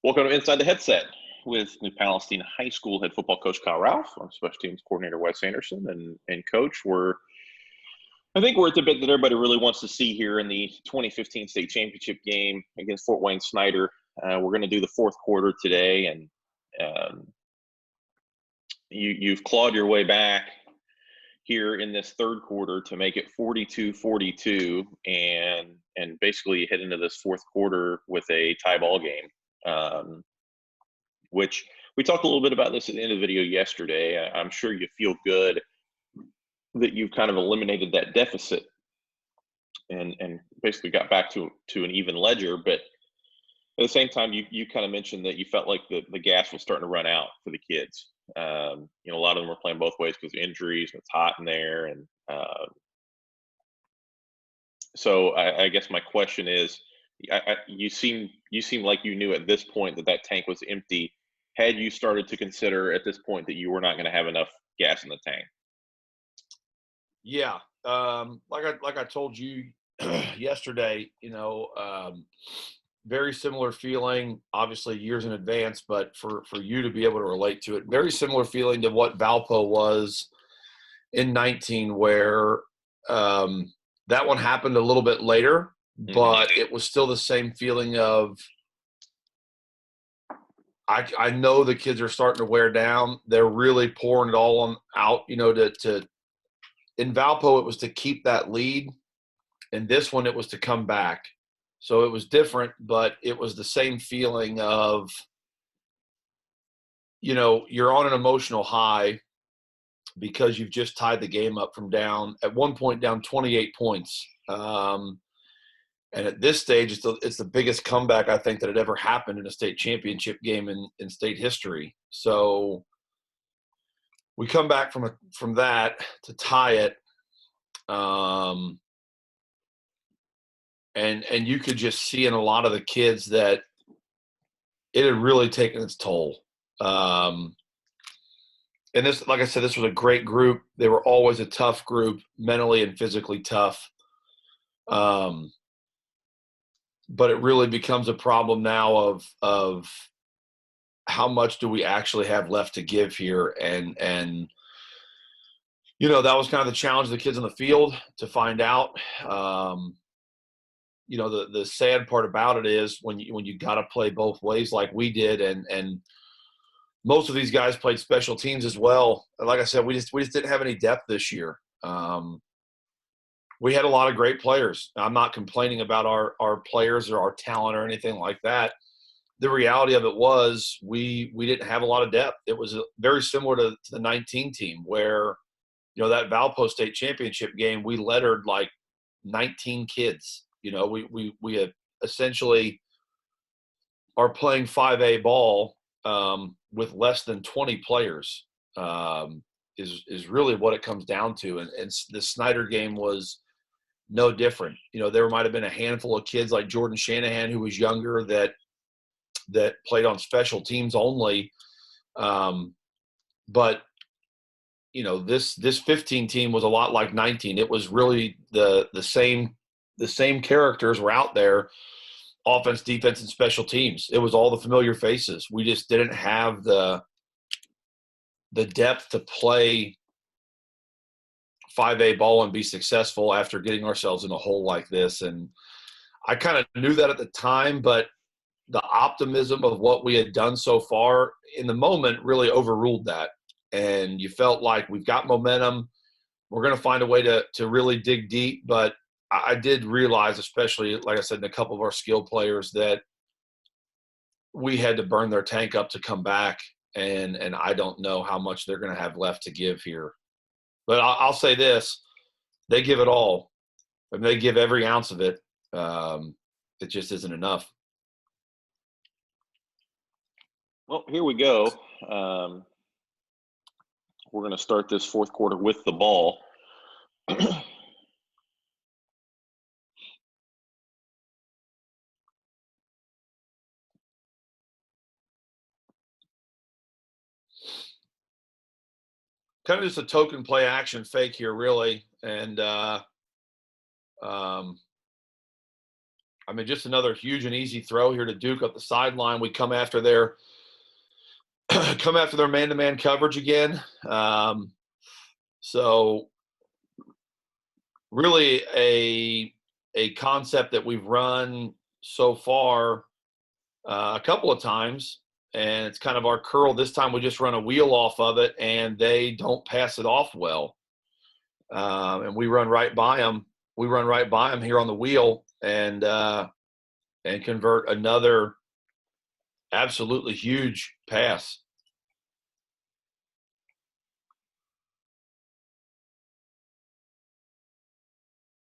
Welcome to Inside the Headset with New Palestine High School head football coach Kyle Ralph. I'm special teams coordinator Wes Anderson, and coach, I think we're at the bit that everybody really wants to see here in the 2015 state championship game against Fort Wayne Snider. We're going to do the fourth quarter today, and you've clawed your way back here in this third quarter to make it 42-42, and basically head into this fourth quarter with a tie ball game. Which we talked a little bit about this at the end of the video yesterday. I'm sure you feel good that you've kind of eliminated that deficit and basically got back to an even ledger. But at the same time, you kind of mentioned that you felt like the gas was starting to run out for the kids. A lot of them were playing both ways because of injuries, and it's hot in there. And so I guess my question is, you seem like you knew at this point that tank was empty. Had you started to consider at this point that you were not going to have enough gas in the tank? Yeah, like I told you yesterday, very similar feeling. Obviously, years in advance, but for you to be able to relate to it, very similar feeling to what Valpo was in 19, where that one happened a little bit later. But it was still the same feeling of, I know the kids are starting to wear down. They're really pouring it all out, in Valpo, it was to keep that lead. And this one, it was to come back. So it was different, but it was the same feeling of, you're on an emotional high because you've just tied the game up from at one point down 28 points. And at this stage, it's the biggest comeback I think that had ever happened in a state championship game in state history. So we come back from that to tie it, and you could just see in a lot of the kids that it had really taken its toll. And this, like I said, this was a great group. They were always a tough group, mentally and physically tough. But it really becomes a problem now of how much do we actually have left to give here. And that was kind of the challenge of the kids on the field to find out. The sad part about it is when you got to play both ways like we did, and most of these guys played special teams as well. Like I said, we just didn't have any depth this year. We had a lot of great players. I'm not complaining about our players or our talent or anything like that. The reality of it was we didn't have a lot of depth. It was very similar to the 19 team where, that Valpo State Championship game, we lettered like 19 kids. We had essentially are playing 5A ball with less than 20 players is really what it comes down to. And the Snider game was no different. There might have been a handful of kids like Jordan Shanahan, who was younger, that played on special teams only. But this 15 team was a lot like 19. It was really the same characters were out there, offense, defense, and special teams. It was all the familiar faces. We just didn't have the depth to play 5A ball and be successful after getting ourselves in a hole like this. And I kind of knew that at the time, but the optimism of what we had done so far in the moment really overruled that. And you felt like we've got momentum. We're going to find a way to really dig deep. But I did realize, especially, like I said, in a couple of our skilled players, that we had to burn their tank up to come back. And I don't know how much they're going to have left to give here. But I'll say this, they give it all. I mean, they give every ounce of it. It just isn't enough. Well, here we go. We're going to start this fourth quarter with the ball. Kind of just a token play action fake here, really. And I mean, just another huge and easy throw here to Duke up the sideline. We come after their man-to-man coverage again. So really a concept that we've run so far a couple of times, and it's kind of our curl. This time we just run a wheel off of it, and they don't pass it off well. And we run right by them. We run right by them here on the wheel and convert another absolutely huge pass.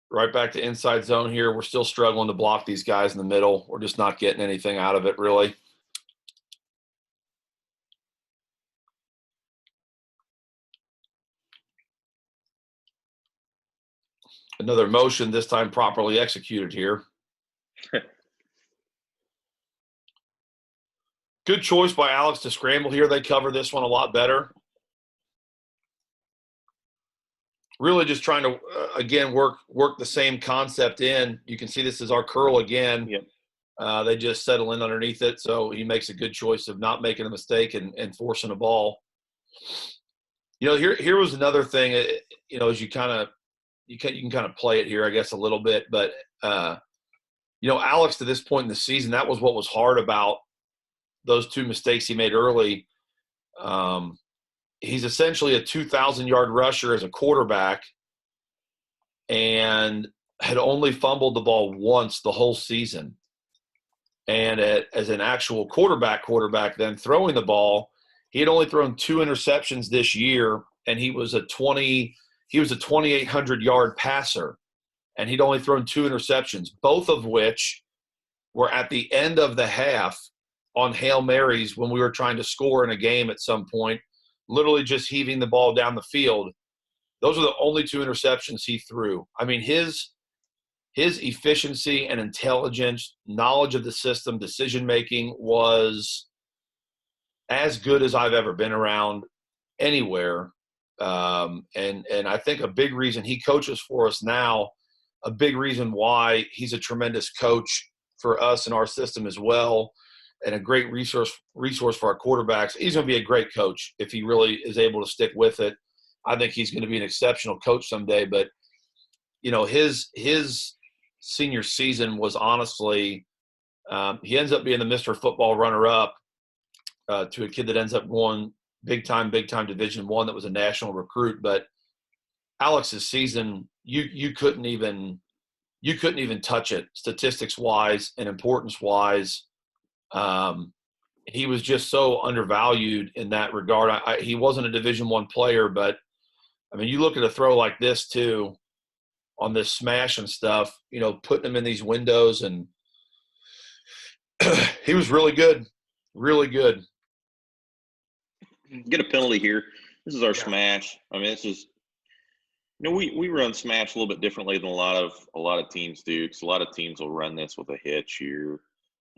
Right back to inside zone here. We're still struggling to block these guys in the middle. We're just not getting anything out of it, really. Another motion, this time properly executed here. Good choice by Alex to scramble here. They cover this one a lot better. Really just trying to, again, work the same concept in. You can see this is our curl again. Yep. They just settle in underneath it, so he makes a good choice of not making a mistake and forcing a ball. You know, here was another thing, you know, as you can kind of play it here, I guess, a little bit. But, you know, Alex, to this point in the season, that was what was hard about those two mistakes he made early. He's essentially a 2,000-yard rusher as a quarterback and had only fumbled the ball once the whole season. And as an actual quarterback then throwing the ball, he had only thrown 2 interceptions this year, and he was a 2,800-yard passer, and he'd only thrown 2 interceptions, both of which were at the end of the half on Hail Marys when we were trying to score in a game at some point, literally just heaving the ball down the field. Those are the only 2 interceptions he threw. I mean, his efficiency and intelligence, knowledge of the system, decision-making was as good as I've ever been around anywhere. And I think a big reason he coaches for us now, a big reason why he's a tremendous coach for us and our system as well, and a great resource for our quarterbacks. He's going to be a great coach if he really is able to stick with it. I think he's going to be an exceptional coach someday. But, you know, his senior season was honestly he ends up being the Mr. Football runner-up to a kid that ends up going big time Division I that was a national recruit. But Alex's season, you couldn't even touch it statistics-wise and importance-wise. He was just so undervalued in that regard. He wasn't a Division I player, but I mean, you look at a throw like this too, on this smash and stuff, you know, putting him in these windows, and he was really good, really good. Get a penalty here. This is our smash. I mean, this is, you know, we run smash a little bit differently than a lot of teams do. Because a lot of teams will run this with a hitch here,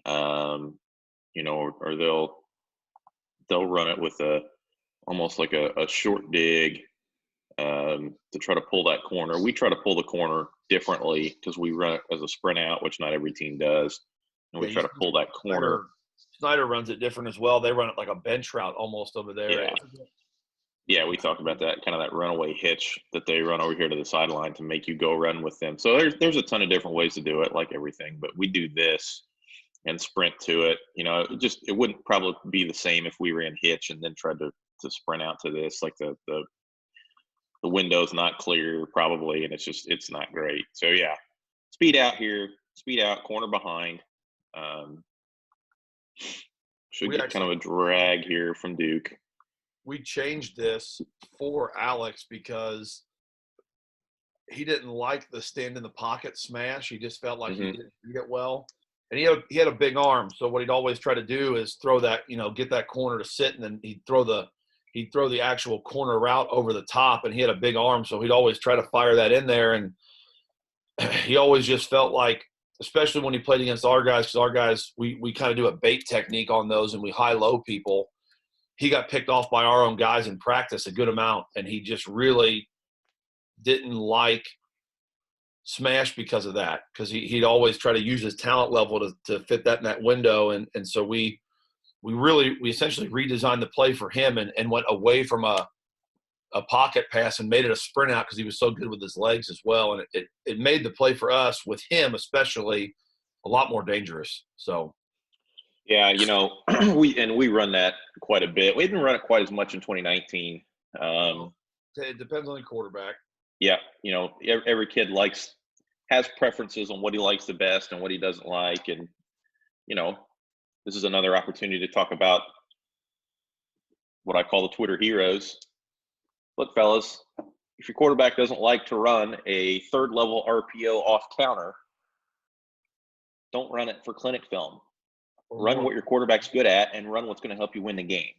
you know, or they'll run it with almost like a short dig to try to pull that corner. We try to pull the corner differently because we run it as a sprint out, which not every team does, and we try to pull that corner. Snider runs it different as well. They run it like a bench route almost over there. Yeah. Yeah, we talked about that, kind of that runaway hitch that they run over here to the sideline to make you go run with them. So there's a ton of different ways to do it, like everything. But we do this and sprint to it. You know, it wouldn't probably be the same if we ran hitch and then tried to sprint out to this. Like the window's not clear probably, and it's not great. So yeah, speed out here, speed out, corner behind. Should get kind of a drag here from Duke. We changed this for Alex because he didn't like the stand in the pocket smash. He just felt like he didn't read it well. And he had a big arm, so what he'd always try to do is throw that, you know, get that corner to sit, and then he'd throw the actual corner route over the top, and he had a big arm, so he'd always try to fire that in there. And he always just felt like, especially when he played against our guys, because our guys, we kind of do a bait technique on those, and we high-low people. He got picked off by our own guys in practice a good amount, and he just really didn't like smashed because of that, because he'd always try to use his talent level to fit that in that window. And so we essentially redesigned the play for him and went away from a pocket pass and made it a sprint out because he was so good with his legs as well. And it made the play for us, with him especially, a lot more dangerous. So. Yeah, we run that quite a bit. We didn't run it quite as much in 2019. It depends on the quarterback. Yeah, every kid has preferences on what he likes the best and what he doesn't like, and this is another opportunity to talk about what I call the Twitter heroes. Look, fellas, if your quarterback doesn't like to run a third level RPO off counter, don't run it for clinic film. Run what your quarterback's good at and run what's going to help you win the game.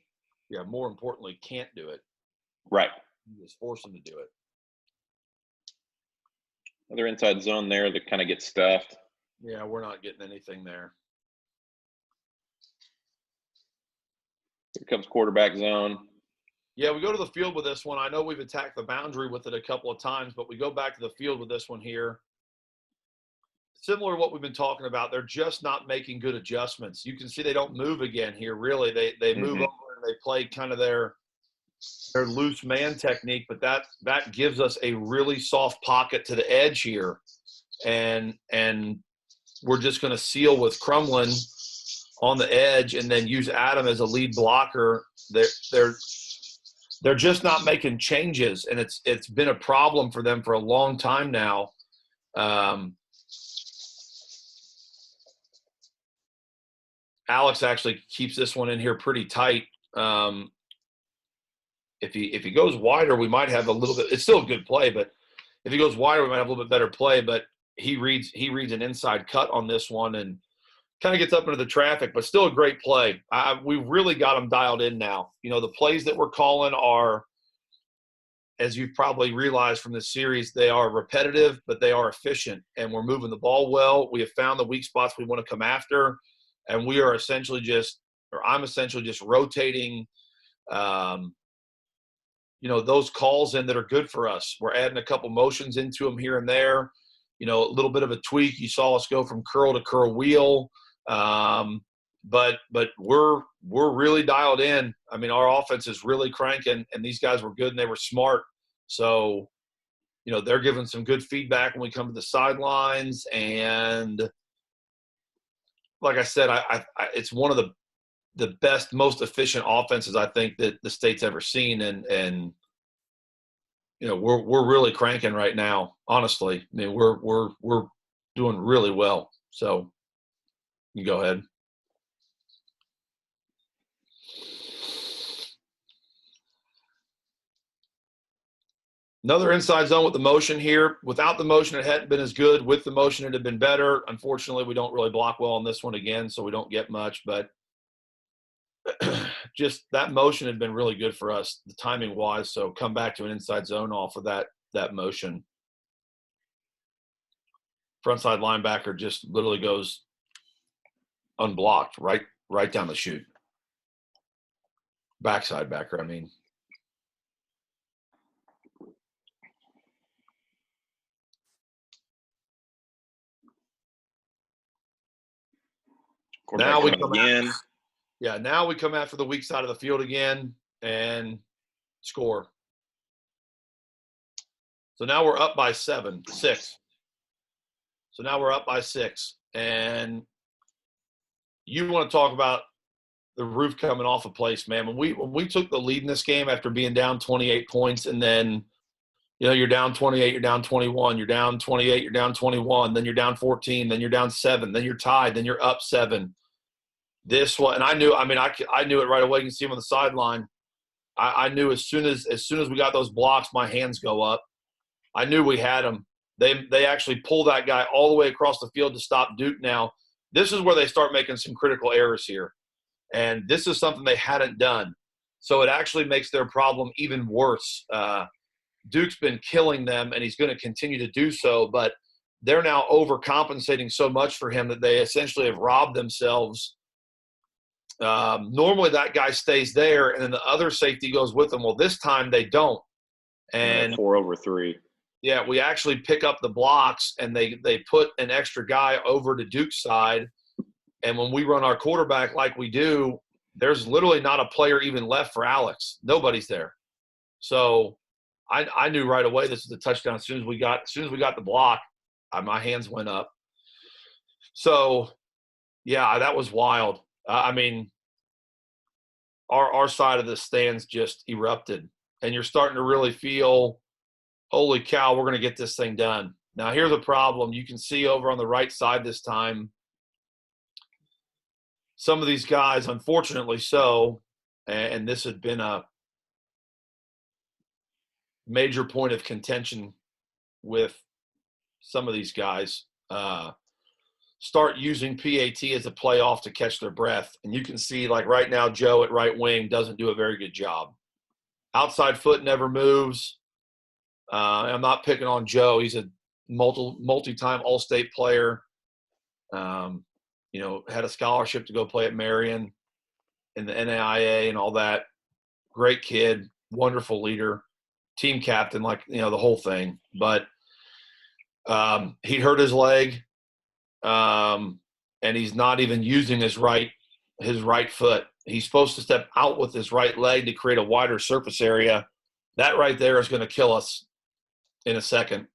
Yeah, more importantly, can't do it. Right. You just force them to do it. Another inside zone there that kind of gets stuffed. Yeah, we're not getting anything there. Here comes quarterback zone. Yeah, we go to the field with this one. I know we've attacked the boundary with it a couple of times, but we go back to the field with this one here. Similar to what we've been talking about, they're just not making good adjustments. You can see they don't move again here, really. They move over and they play kind of their loose man technique, but that gives us a really soft pocket to the edge here. And we're just going to seal with Crumlin on the edge and then use Adam as a lead blocker. They're just not making changes, and it's been a problem for them for a long time now. Alex actually keeps this one in here pretty tight. If he goes wider, we might have a little bit. It's still a good play, but if he goes wider, we might have a little bit better play. But he reads an inside cut on this one and kind of gets up into the traffic, but still a great play. We've really got him dialed in now. The plays that we're calling are, as you've probably realized from this series, they are repetitive, but they are efficient, and we're moving the ball well. We have found the weak spots we want to come after, and we are I'm essentially just rotating, those calls in that are good for us. We're adding a couple motions into them here and there, a little bit of a tweak. You saw us go from curl to curl wheel. But we're really dialed in. I mean, our offense is really cranking, and these guys were good and they were smart. So, they're giving some good feedback when we come to the sidelines. And like I said, it's one of the best, most efficient offenses I think that the state's ever seen. And we're really cranking right now. Honestly, I mean, we're doing really well. So you go ahead. Another inside zone with the motion here. Without the motion, it hadn't been as good. With the motion, it had been better. Unfortunately, we don't really block well on this one again, so we don't get much. But just that motion had been really good for us, the timing-wise. So come back to an inside zone off of that motion. Frontside linebacker just literally goes unblocked right down the chute. Backside backer, I mean. Now we come again. Now we come after the weak side of the field again and score. So now we're up by 6. So now we're up by 6. And you want to talk about the roof coming off a place, man. When we took the lead in this game after being down 28 points, and then you're down 28, you're down 21, you're down 28, you're down 21, then you're down 14, then you're down 7, then you're tied, then you're up 7. This one, and I knew it right away. You can see him on the sideline. I knew as soon as we got those blocks, my hands go up. I knew we had them. They actually pull that guy all the way across the field to stop Duke. Now, this is where they start making some critical errors here, and this is something they hadn't done. So it actually makes their problem even worse. Duke's been killing them, and he's going to continue to do so, but they're now overcompensating so much for him that they essentially have robbed themselves. Normally that guy stays there, and then the other safety goes with them. Well, this time they don't. And 4 over 3. Yeah, we actually pick up the blocks, and they put an extra guy over to Duke's side. And when we run our quarterback like we do, there's literally not a player even left for Alex. Nobody's there. So I knew right away this was a touchdown. As soon as we got the block, my hands went up. So yeah, that was wild. I mean, our side of the stands just erupted, and you're starting to really feel, holy cow, we're going to get this thing done. Now, here's the problem. You can see over on the right side this time, some of these guys, unfortunately so, and this had been a major point of contention with some of these guys, start using PAT as a play off to catch their breath. And you can see, like right now, Joe at right wing doesn't do a very good job. Outside foot never moves. I'm not picking on Joe. He's a multi-time All-State player. Had a scholarship to go play at Marion in the NAIA and all that. Great kid, wonderful leader, team captain, the whole thing. But he'd hurt his leg, and he's not even using his right foot. He's supposed to step out with his right leg to create a wider surface area. That right there is going to kill us in a second,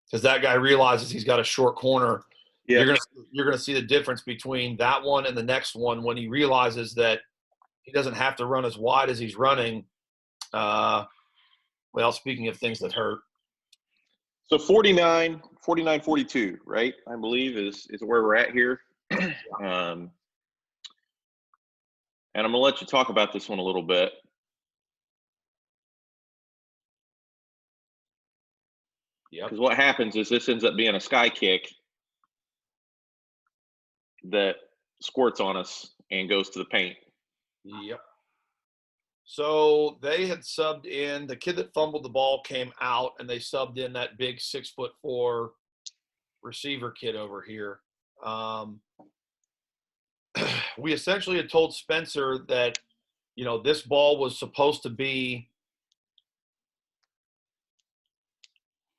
because that guy realizes he's got a short corner. Yeah. You're gonna see the difference between that one and the next one when he realizes that he doesn't have to run as wide as he's running. Speaking of things that hurt. So 49-42, right? I believe is where we're at here. And I'm going to let you talk about this one a little bit. Yeah. Because what happens is this ends up being a sky kick that squirts on us and goes to the paint. Yep. So they had subbed in. The kid that fumbled the ball came out, and they subbed in that big 6'4" receiver kid over here. We essentially had told Spencer that, this ball was supposed to be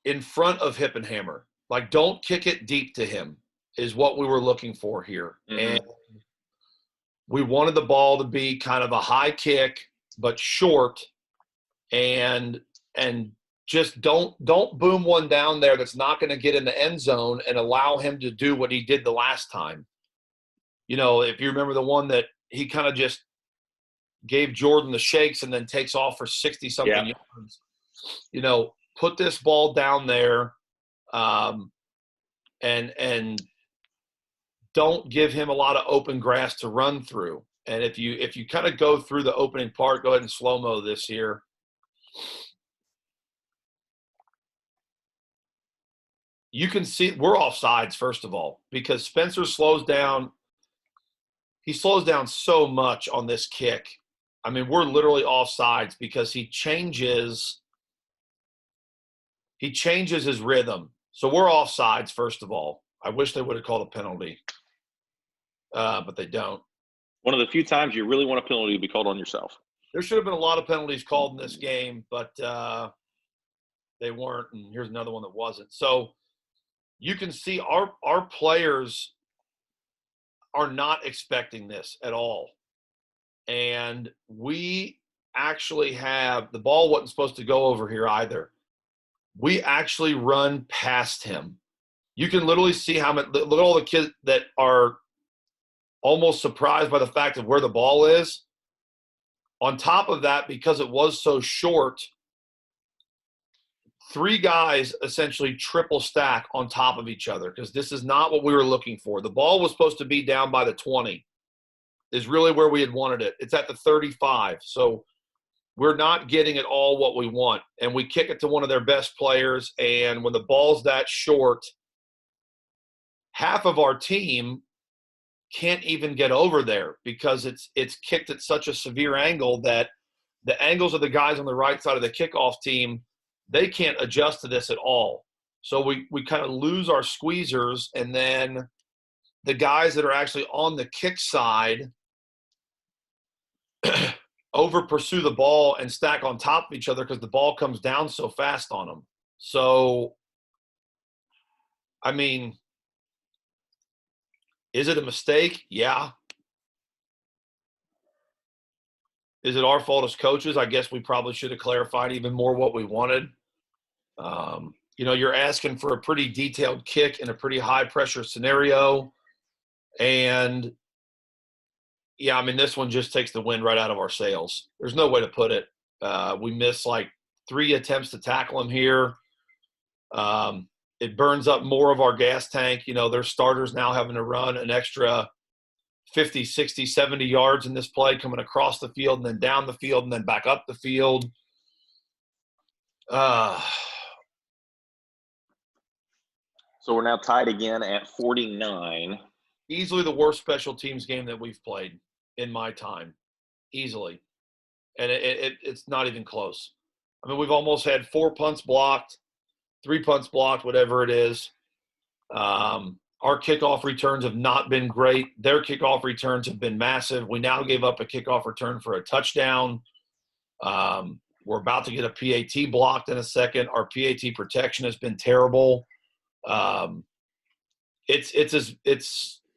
in front of Hippenhammer. Like, don't kick it deep to him is what we were looking for here. Mm-hmm. And we wanted the ball to be kind of a high kick, but short, and just don't boom one down there that's not going to get in the end zone and allow him to do what he did the last time. If you remember the one that he kind of just gave Jordan the shakes and then takes off for 60-something yards. Put this ball down there, and don't give him a lot of open grass to run through. And if you kind of go through the opening part, go ahead and slow-mo this here. You can see we're off sides, first of all, because Spencer slows down. He slows down so much on this kick. I mean, we're literally off sides because he changes his rhythm. So we're off sides, first of all. I wish they would have called a penalty, but they don't. One of the few times you really want a penalty to be called on yourself. There should have been a lot of penalties called in this game, but they weren't, and here's another one that wasn't. So you can see our players are not expecting this at all. And we actually have – the ball wasn't supposed to go over here either. We actually run past him. You can literally see how much – look at all the kids that are almost surprised by the fact of where the ball is. On top of that, because it was so short, 3 guys essentially triple stack on top of each other, because this is not what we were looking for. The ball was supposed to be down by the 20 is really where we had wanted it. It's at the 35. So we're not getting it all what we want. And we kick it to one of their best players. And when the ball's that short, half of our team can't even get over there because it's kicked at such a severe angle that the angles of the guys on the right side of the kickoff team, they can't adjust to this at all. So we kind of lose our squeezers, and then the guys that are actually on the kick side over pursue the ball and stack on top of each other because the ball comes down so fast on them. So, I mean, is it a mistake? Yeah. Is it our fault as coaches? I guess we probably should have clarified even more what we wanted. You're asking for a pretty detailed kick in a pretty high pressure scenario. And yeah, I mean, this one just takes the wind right out of our sails. There's no way to put it. We missed like 3 attempts to tackle him here. It burns up more of our gas tank. Their starters now having to run an extra 50, 60, 70 yards in this play, coming across the field and then down the field and then back up the field. So we're now tied again at 49. Easily the worst special teams game that we've played in my time. Easily. And it's not even close. I mean, we've almost had 4 punts blocked, 3 punts blocked, whatever it is. Our kickoff returns have not been great. Their kickoff returns have been massive. We now gave up a kickoff return for a touchdown. We're about to get a PAT blocked in a second. Our PAT protection has been terrible. It's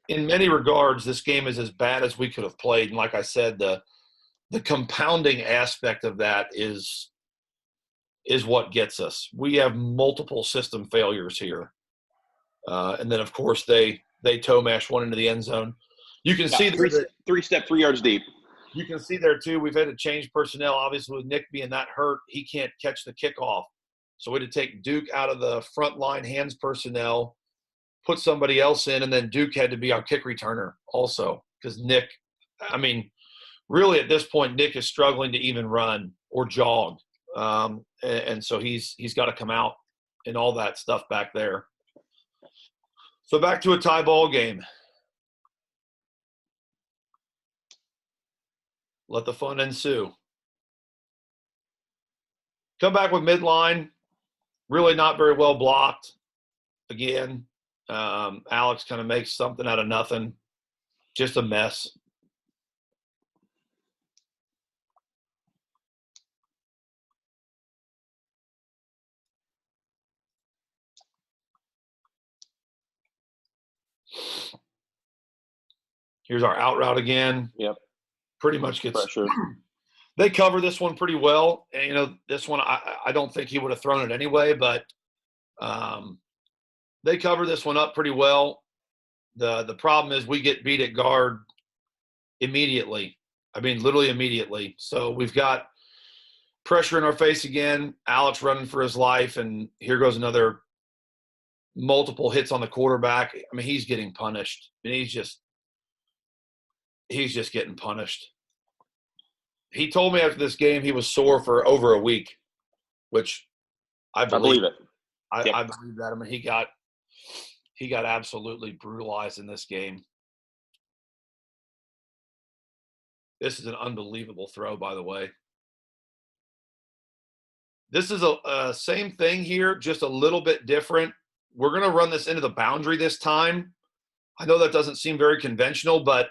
in many regards, this game is as bad as we could have played. And like I said, the compounding aspect of that is what gets us. We have multiple system failures here. And then, of course, they toe mash one into the end zone. You can see three-step, 3 yards deep. You can see there, too, we've had to change personnel. Obviously, with Nick being that hurt, he can't catch the kickoff. So we had to take Duke out of the front line hands personnel, put somebody else in, and then Duke had to be our kick returner also because Nick – I mean, really at this point, Nick is struggling to even run or jog. And so he's got to come out and all that stuff back there. So back to a tie ball game. Let the fun ensue. Come back with midline. Really not very well blocked. Again, Alex kind of makes something out of nothing. Just a mess. Here's our out route again. Yep. Pretty much gets pressure. They cover this one pretty well. And, this one, I don't think he would have thrown it anyway, but they cover this one up pretty well. The problem is we get beat at guard immediately. I mean, literally immediately. So we've got pressure in our face again. Alex running for his life, and here goes another multiple hits on the quarterback. I mean, he's getting punished. And he's just getting punished. He told me after this game he was sore for over a week, which I believe it. I believe that. I mean, he got absolutely brutalized in this game. This is an unbelievable throw, by the way. This is a same thing here, just a little bit different. We're going to run this into the boundary this time. I know that doesn't seem very conventional, but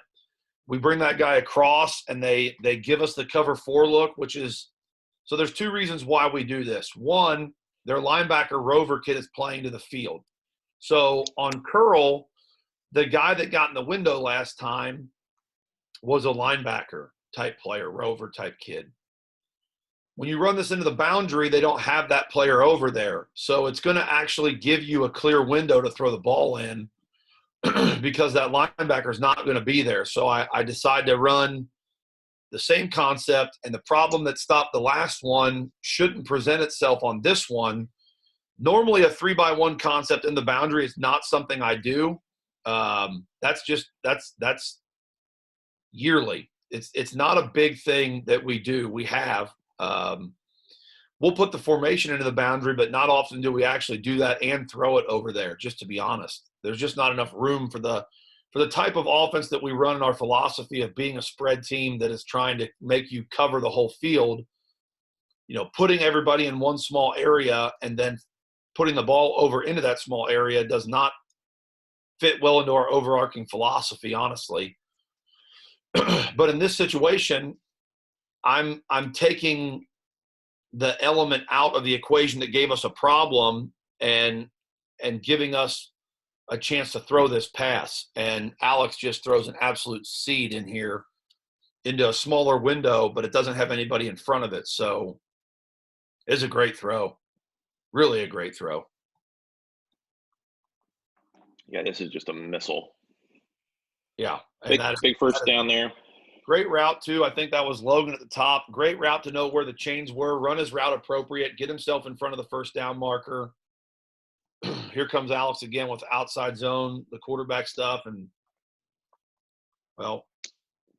we bring that guy across, and they give us the cover 4 look, which is – so there's 2 reasons why we do this. One, their linebacker Rover kid is playing to the field. So on curl, the guy that got in the window last time was a linebacker type player, Rover type kid. When you run this into the boundary, they don't have that player over there. So it's going to actually give you a clear window to throw the ball in because that linebacker is not going to be there. So I decided to run the same concept, and the problem that stopped the last one shouldn't present itself on this one. Normally a 3-by-1 concept in the boundary is not something I do. That's yearly. It's not a big thing that we do. We have. We'll put the formation into the boundary, but not often do we actually do that and throw it over there, just to be honest. There's just not enough room for the type of offense that we run in our philosophy of being a spread team that is trying to make you cover the whole field. Putting everybody in one small area and then putting the ball over into that small area does not fit well into our overarching philosophy, honestly. But in this situation, I'm taking the element out of the equation that gave us a problem and giving us a chance to throw this pass. And Alex just throws an absolute seed in here into a smaller window, but it doesn't have anybody in front of it. So it's a great throw. Really a great throw. Yeah, this is just a missile. Yeah. Big, big first down there. Great route, too. I think that was Logan at the top. Great route to know where the chains were, run his route appropriate, get himself in front of the first down marker. Here comes Alex again with outside zone, the quarterback stuff. And, well.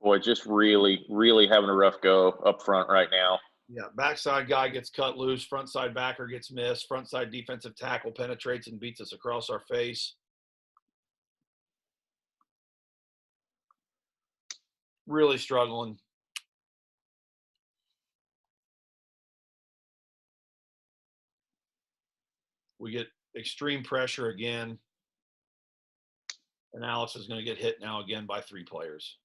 Boy, just really, really having a rough go up front right now. Yeah, backside guy gets cut loose. Front side backer gets missed. Front side defensive tackle penetrates and beats us across our face. Really struggling. We get extreme pressure again. And Alex is going to get hit now again by 3 players.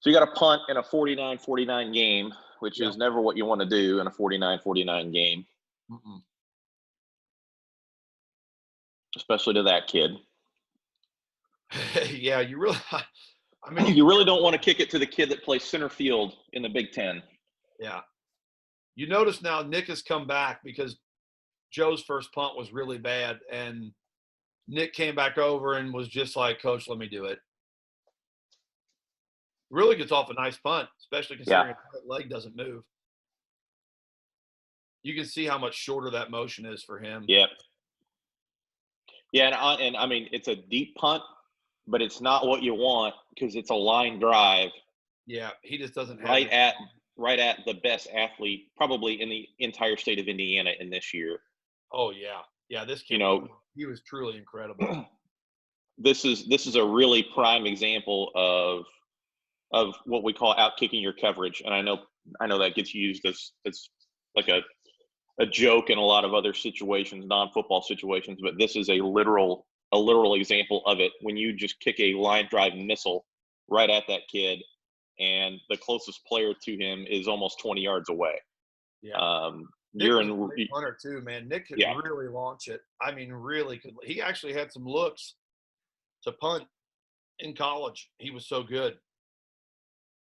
So you got a punt in a 49-49 game, which is never what you want to do in a 49-49 game. Mm-mm. Especially to that kid. Yeah, you really – I mean – you really don't want to kick it to the kid that plays center field in the Big Ten. Yeah. You notice now Nick has come back because Joe's first punt was really bad, and Nick came back over and was just like, Coach, let me do it. Really gets off a nice punt, especially considering his leg doesn't move. You can see how much shorter that motion is for him. Yep. Yeah, and I mean, it's a deep punt, but it's not what you want because it's a line drive. Yeah, he just doesn't have right at the best athlete probably in the entire state of Indiana in this year. Oh yeah, yeah. This kid, he was truly incredible. This is a really prime example of what we call out kicking your coverage, and I know that gets used as like a joke in a lot of other situations, non-football situations, but this is a literal example of it when you just kick a line drive missile right at that kid, and the closest player to him is almost 20 yards away. Yeah. Nick was a great punter too, man. Nick could really launch it. I mean, really could. He actually had some looks to punt in college. He was so good.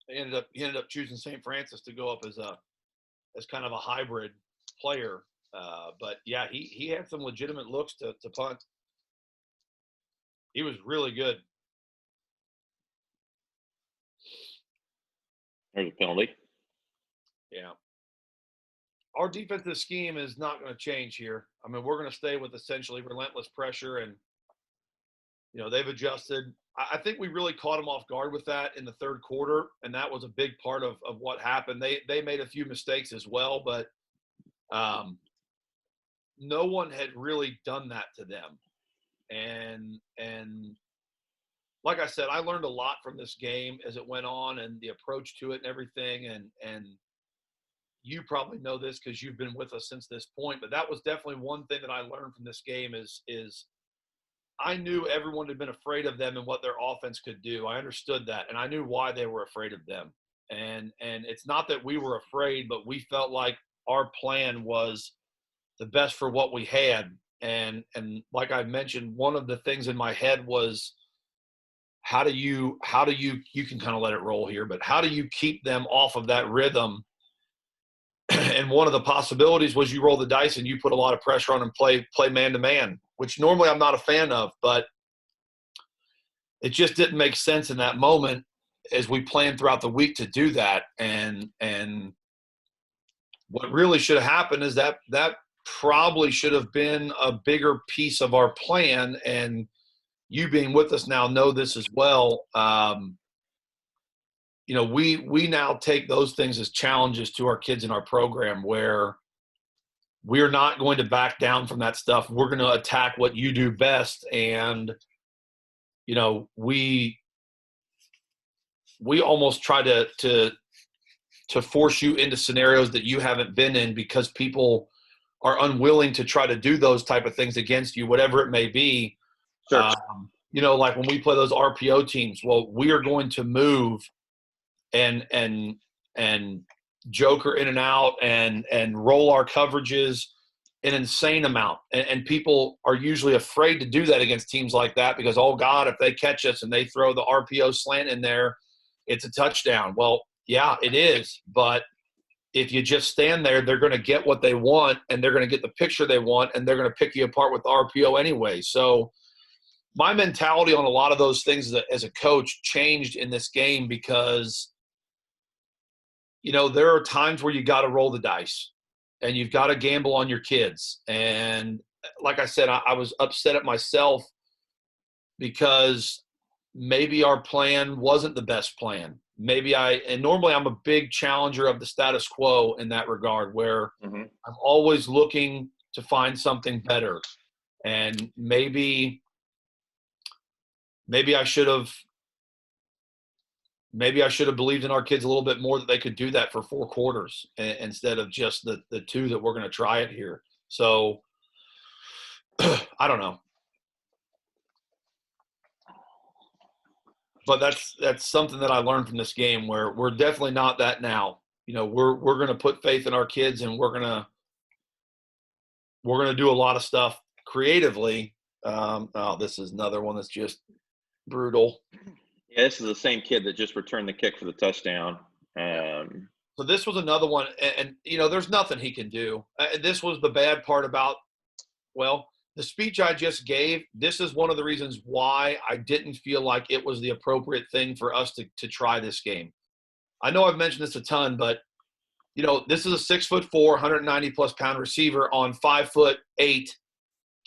He ended up choosing St. Francis to go up as kind of a hybrid player. But yeah, he had some legitimate looks to punt. He was really good. There's a penalty. Yeah. Our defensive scheme is not going to change here. I mean, we're going to stay with essentially relentless pressure, and they've adjusted. I think we really caught them off guard with that in the third quarter, and that was a big part of what happened. They made a few mistakes as well, but no one had really done that to them. And like I said, I learned a lot from this game as it went on and the approach to it and everything. And you probably know this because you've been with us since this point, but that was definitely one thing that I learned from this game is I knew everyone had been afraid of them and what their offense could do. I understood that, and I knew why they were afraid of them. And it's not that we were afraid, but we felt like our plan was the best for what we had. And like I mentioned, one of the things in my head was how do you can kind of let it roll here, but how do you keep them off of that rhythm? And one of the possibilities was you roll the dice and you put a lot of pressure on and play man-to-man, which normally I'm not a fan of, but it just didn't make sense in that moment as we planned throughout the week to do that. And what really should have happened is that probably should have been a bigger piece of our plan. And you being with us now know this as well. We now take those things as challenges to our kids in our program where we're not going to back down from that stuff. We're going to attack what you do best. And, we almost try to force you into scenarios that you haven't been in because people are unwilling to try to do those type of things against you, whatever it may be. Sure. Like when we play those RPO teams, well, we are going to move and joker in and out and roll our coverages an insane amount. And people are usually afraid to do that against teams like that because, oh, God, if they catch us and they throw the RPO slant in there, it's a touchdown. Well, yeah, it is. But if you just stand there, they're going to get what they want, and they're going to get the picture they want, and they're going to pick you apart with the RPO anyway. So my mentality on a lot of those things as a coach changed in this game because, there are times where you got to roll the dice. And you've got to gamble on your kids. And like I said, I was upset at myself because maybe our plan wasn't the best plan. And normally I'm a big challenger of the status quo in that regard, where I'm always looking to find something better. And maybe I should have believed in our kids a little bit more, that they could do that for 4 quarters instead of just the 2 that we're going to try it here. So I don't know. But that's something that I learned from this game, where we're definitely not that now. We're going to put faith in our kids, and we're going to do a lot of stuff creatively. This is another one that's just brutal. Yeah, this is the same kid that just returned the kick for the touchdown. So this was another one, and there's nothing he can do. This was the bad part about, the speech I just gave. This is one of the reasons why I didn't feel like it was the appropriate thing for us to try this game. I know I've mentioned this a ton, but this is a 6'4", 190+ pound receiver on 5'8",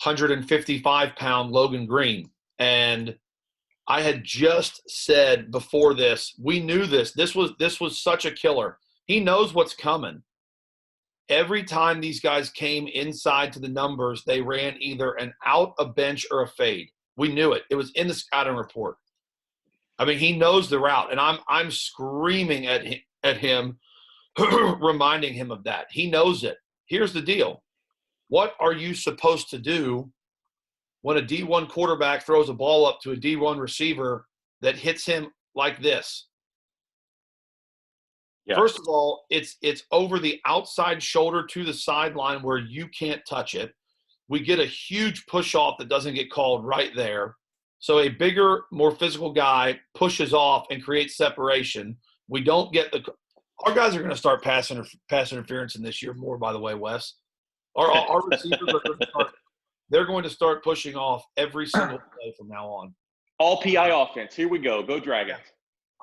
155-pound Logan Green, and I had just said before this, we knew this. This was such a killer. He knows what's coming. Every time these guys came inside to the numbers, they ran either an out, a bench, or a fade. We knew it. It was in the scouting report. I mean, he knows the route, and I'm screaming at him, reminding him of that. He knows it. Here's the deal. What are you supposed to do when a D1 quarterback throws a ball up to a D1 receiver that hits him like this? Yeah. First of all, it's over the outside shoulder to the sideline where you can't touch it. We get a huge push off that doesn't get called right there. So a bigger, more physical guy pushes off and creates separation. We don't get our guys are going to start pass interference in this year more, by the way, Wes. Our receivers they're going to start pushing off every single play from now on. All PI offense. Here we go. Go Dragons.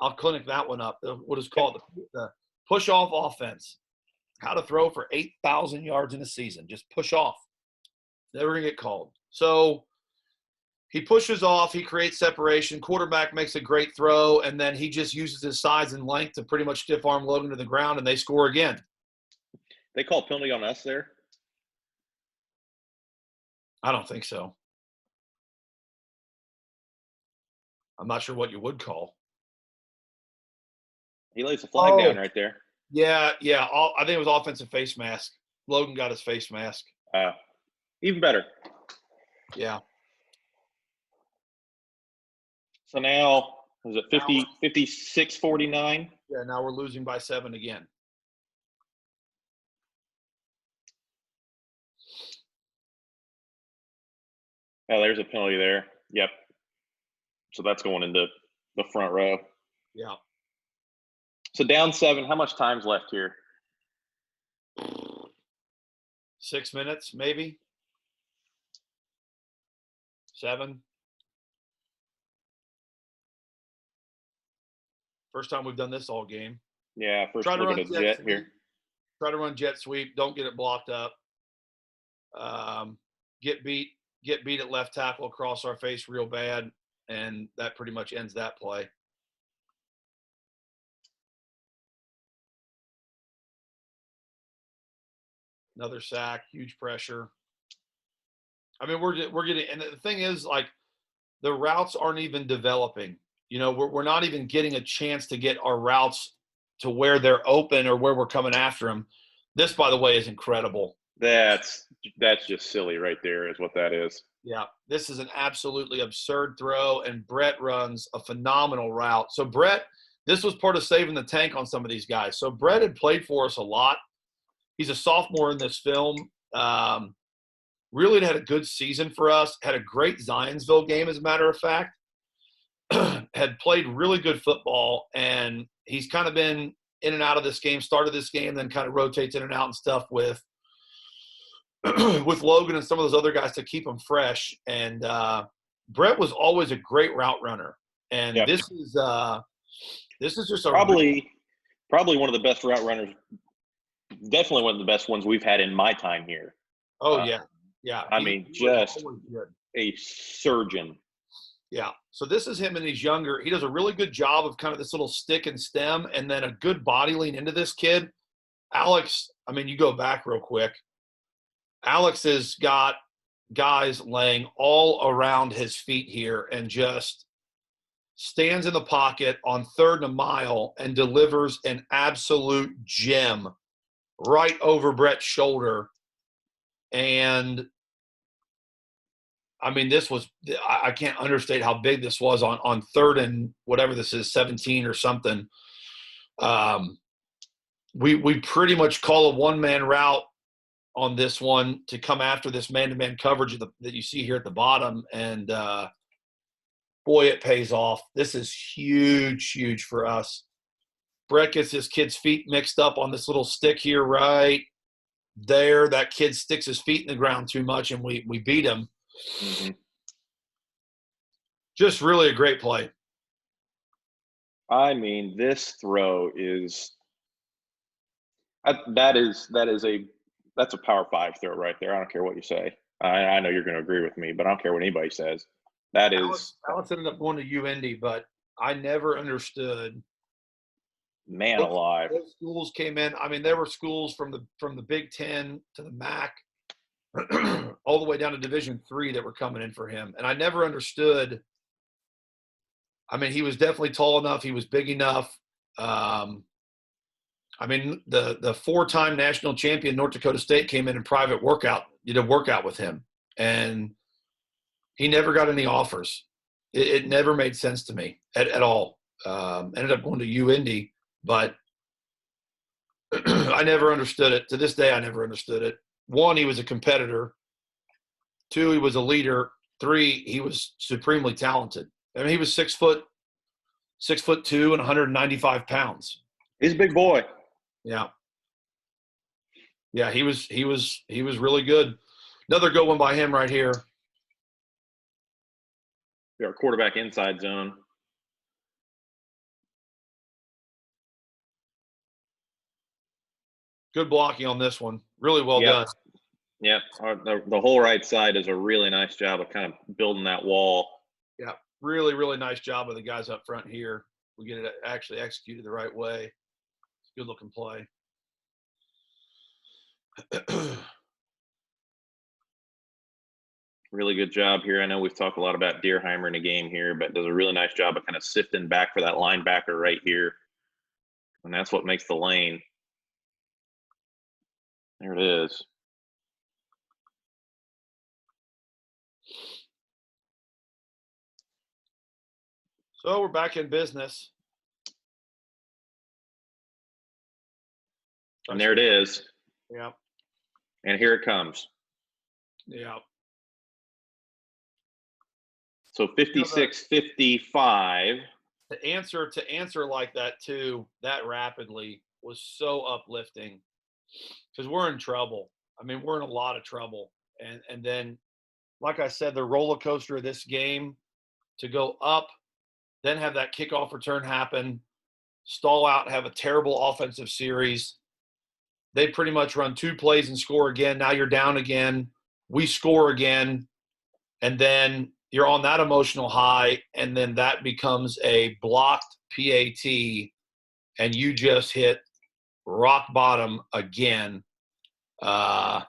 I'll clinic that one up. What is called the push-off offense. How to throw for 8,000 yards in a season. Just push off. Never going to get called. So he pushes off. He creates separation. Quarterback makes a great throw, and then he just uses his size and length to pretty much stiff-arm Logan to the ground, and they score again. They call penalty on us there? I don't think so. I'm not sure what you would call. He lays the flag down right there. Yeah. I think it was offensive face mask. Logan got his face mask. Even better. Yeah. So now, is it 56-49? Yeah, now we're losing by 7 again. Oh, there's a penalty there. Yep. So that's going into the front row. Yeah. So down 7, how much time's left here? 6 minutes, maybe. 7. First time we've done this all game. Yeah, first look at a jet here. Try to run jet sweep. Don't get it blocked up. Get beat at left tackle across our face real bad, and that pretty much ends that play. Another sack, huge pressure. I mean, we're getting, and the thing is, like, the routes aren't even developing. We're not even getting a chance to get our routes to where they're open or where we're coming after them. This, by the way, is incredible. That's just silly right there is what that is. Yeah, this is an absolutely absurd throw, and Brett runs a phenomenal route. So Brett, this was part of saving the tank on some of these guys. So Brett had played for us a lot. He's a sophomore in this film. Really had a good season for us. Had a great Zionsville game, as a matter of fact. Had played really good football, and he's kind of been in and out of this game, started this game, then kind of rotates in and out and stuff with with Logan and some of those other guys to keep him fresh. And Brett was always a great route runner. And Yep. this is just a probably one of the best route runners, definitely one of the best ones we've had in my time here. Oh, yeah. Yeah. I mean, just a surgeon. Yeah. So this is him, and he's younger. He does a really good job of kind of this little stick and stem, and then a good body lean into this kid. Alex, I mean, you go back real quick. Alex has got guys laying all around his feet here and just stands in the pocket on 3rd and a mile and delivers an absolute gem right over Brett's shoulder. And I mean, this was, I can't understate how big this was on 3rd and whatever this is, 17 or something. We pretty much call a one-man route on this one to come after this man-to-man coverage that you see here at the bottom. And boy, it pays off. This is huge, huge for us. Brett gets this kid's feet mixed up on this little stick here right there. That kid sticks his feet in the ground too much, and we beat him. Mm-hmm. Just really a great play. I mean, this throw is that's a Power 5 throw right there. I don't care what you say. I know you're going to agree with me, but I don't care what anybody says. That is Alex ended up going to UIndy, but I never understood. Man alive. Those schools came in. I mean, there were schools from the Big Ten to the MAC, all the way down to Division III that were coming in for him, and I never understood. I mean, he was definitely tall enough. He was big enough. I mean, the 4-time national champion North Dakota State came in and did a workout with him, and he never got any offers. It never made sense to me at all. Ended up going to UIndy, but I never understood it. To this day, I never understood it. 1, he was a competitor. 2, he was a leader. 3, he was supremely talented. I mean, he was 6'2" and 195 pounds. He's a big boy. Yeah. Yeah, he was really good. Another good one by him right here. Our quarterback inside zone. Good blocking on this one. Really well done. Yeah, the whole right side does a really nice job of kind of building that wall. Yeah, really, really nice job of the guys up front here. We get it actually executed the right way. It's a good-looking play. Really good job here. I know we've talked a lot about Deerheimer in a game here, but does a really nice job of kind of sifting back for that linebacker right here. And that's what makes the lane. There it is. So we're back in business. And there it is. Yeah. And here it comes. Yeah. So 56-55. To answer like that too, that rapidly was so uplifting because we're in trouble. I mean, we're in a lot of trouble. And then, like I said, the roller coaster of this game to go up, then have that kickoff return happen, stall out, have a terrible offensive series. They pretty much run 2 plays and score again. Now you're down again. We score again. And then you're on that emotional high, and then that becomes a blocked PAT, and you just hit rock bottom again. Yeah,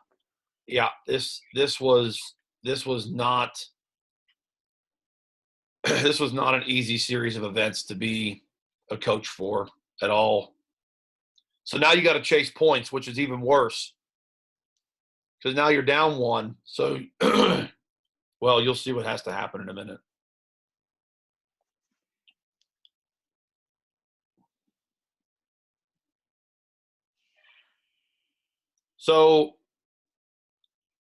this was not this was not an easy series of events to be a coach for at all. So now you got to chase points, which is even worse because now you're down 1. So, well, you'll see what has to happen in a minute. So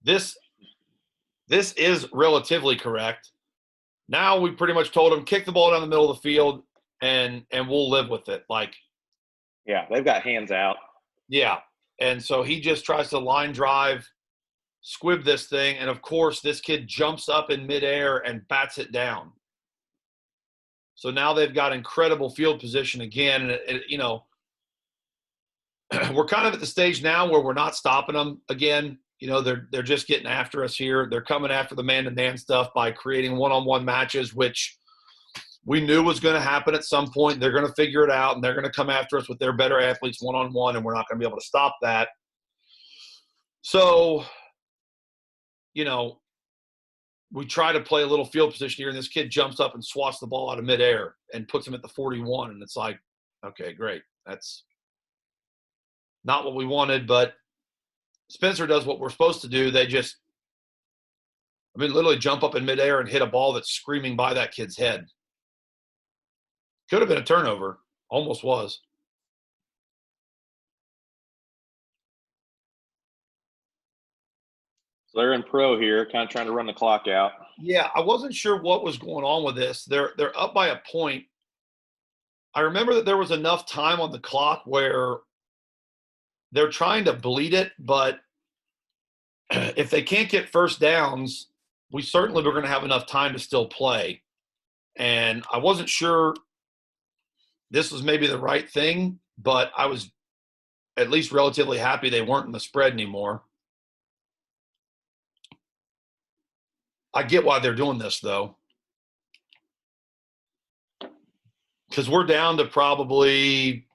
this is relatively correct. Now we pretty much told him, kick the ball down the middle of the field and we'll live with it. Like, Yeah, they've got hands out. yeah. And so he just tries to line drive, squib this thing, and of course this kid jumps up in midair and bats it down. So now they've got incredible field position again, and you know, we're kind of at the stage now where we're not stopping them again. You know, they're just getting after us here. They're coming after the man-to-man stuff by creating one-on-one matches, which we knew was going to happen at some point. They're going to figure it out, and they're going to come after us with their better athletes one-on-one, and we're not going to be able to stop that. So, you know, we try to play a little field position here, and this kid jumps up and swats the ball out of midair and puts him at the 41, and it's like, okay, great. That's not what we wanted, but Spencer does what we're supposed to do. They just, I mean, literally jump up in midair and hit a ball that's screaming by that kid's head. Could have been a turnover. Almost was. So they're in pro here, kind of trying to run the clock out. Yeah, I wasn't sure what was going on with this. They're up by a point. I remember that there was enough time on the clock where they're trying to bleed it, but if they can't get first downs, we certainly were going to have enough time to still play. And I wasn't sure this was maybe the right thing, but I was at least relatively happy they weren't in the spread anymore. I get why they're doing this, though, because we're down to probably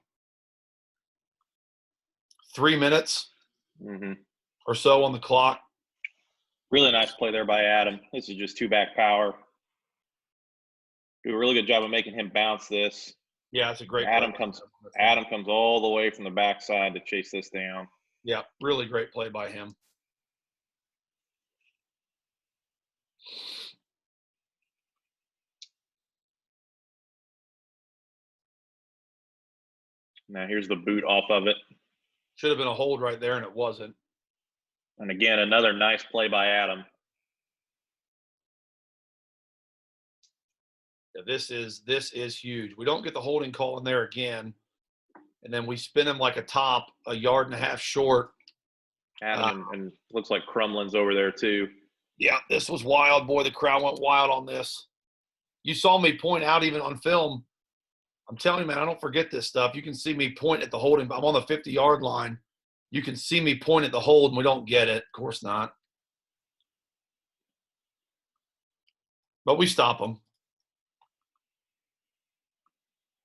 3 minutes or so on the clock. Really nice play there by Adam. This is just two-back power. Do a really good job of making him bounce this. Yeah, it's a great Adam play. comes all the way from the backside to chase this down. Yeah, really great play by him. Now here's the boot off of it. Should have been a hold right there, and it wasn't. And again, another nice play by Adam. Yeah, this is huge. We don't get the holding call in there again, and then we spin him like a top, a yard and a half short. Adam and looks like Crumlin's over there too. Yeah, this was wild. Boy, the crowd went wild on this. You saw me point out even on film. I'm telling you, man, I don't forget this stuff. You can see me point at the holding. I'm on the 50-yard line. You can see me point at the hold, and we don't get it. Of course not. But we stop them.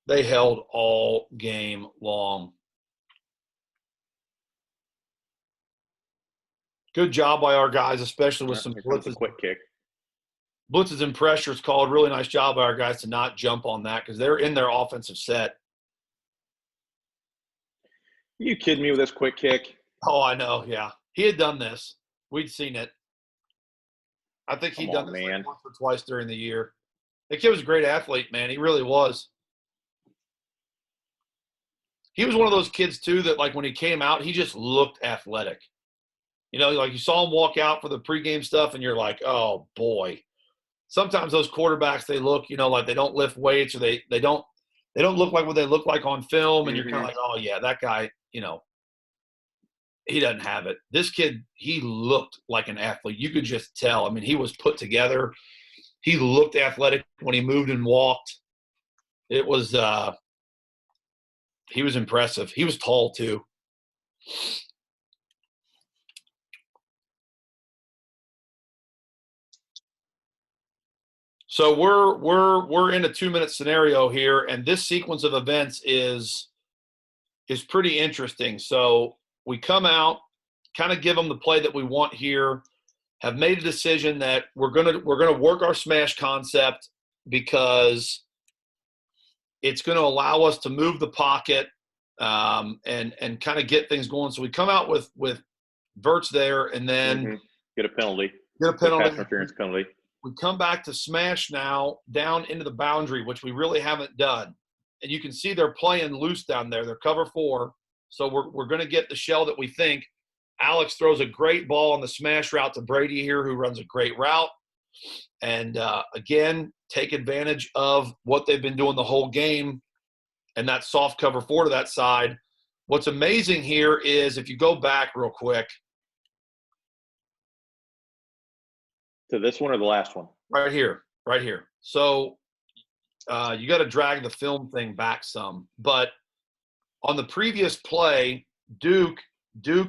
They held all game long. Good job by our guys, especially with some blitzes. Quick kick. Blitzes and pressures called. Really nice job by our guys to not jump on that because they're in their offensive set. You kidding me with this quick kick? Oh, I know. Yeah. He had done this. We'd seen it. I think he'd done this like once or twice during the year. The kid was a great athlete, man. He really was. He was one of those kids, too, that, like, when he came out, he just looked athletic. You know, like you saw him walk out for the pregame stuff, and you're like, oh, boy. Sometimes those quarterbacks, they look, you know, like they don't lift weights or they don't look like what they look like on film, and you're kind of like, oh, yeah, that guy, you know, he doesn't have it. This kid, he looked like an athlete. You could just tell. I mean, he was put together. He looked athletic when he moved and walked. It was he was impressive. He was tall, too. So we're in a 2-minute scenario here, and this sequence of events is pretty interesting. So we come out, kind of give them the play that we want here, have made a decision that we're gonna work our smash concept because it's going to allow us to move the pocket and kind of get things going. So we come out with Verts there, and then get a penalty. Pass interference penalty. We come back to smash now down into the boundary, which we really haven't done. And you can see they're playing loose down there. They're cover 4. So we're going to get the shell that we think. Alex throws a great ball on the smash route to Brady here, who runs a great route. And, again, take advantage of what they've been doing the whole game and that soft cover 4 to that side. What's amazing here is if you go back real quick. To this one or the last one? Right here. So you got to drag the film thing back some. But on the previous play, Duke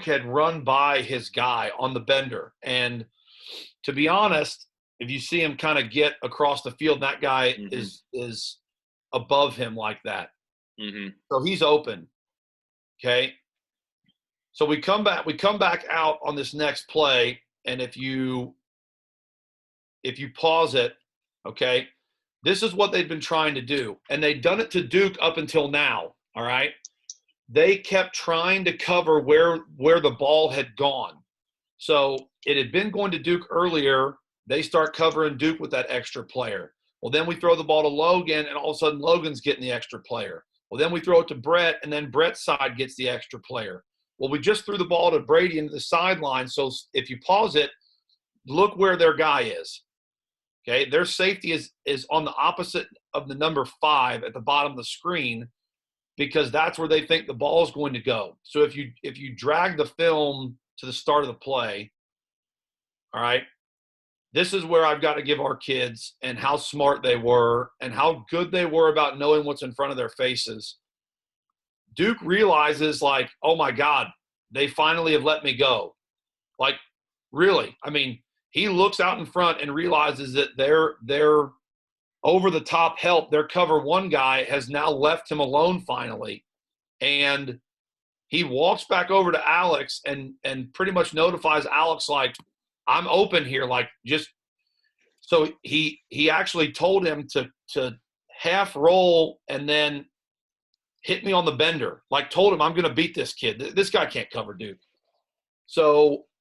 had run by his guy on the bender. And to be honest, if you see him kind of get across the field, that guy is above him like that. So he's open. Okay. So we come back out on this next play, and if you pause it, okay, this is what they've been trying to do. And they've done it to Duke up until now. All right. They kept trying to cover where the ball had gone. So it had been going to Duke earlier. They start covering Duke with that extra player. Well, then we throw the ball to Logan, and all of a sudden Logan's getting the extra player. Well, then we throw it to Brett, and then Brett's side gets the extra player. Well, we just threw the ball to Brady into the sideline. So if you pause it, look where their guy is. Okay, their safety is on the opposite of the number 5 at the bottom of the screen, because that's where they think the ball is going to go. So if you drag the film to the start of the play, all right, this is where I've got to give our kids and how smart they were and how good they were about knowing what's in front of their faces. Duke realizes, like, oh my God, they finally have let me go. Like, really? I mean, he looks out in front and realizes that their over-the-top help, their cover 1 guy, has now left him alone finally. And he walks back over to Alex and pretty much notifies Alex, like, I'm open here. Like, just – so he actually told him to half roll and then hit me on the bender. Like, told him, I'm going to beat this kid. This guy can't cover Duke. So –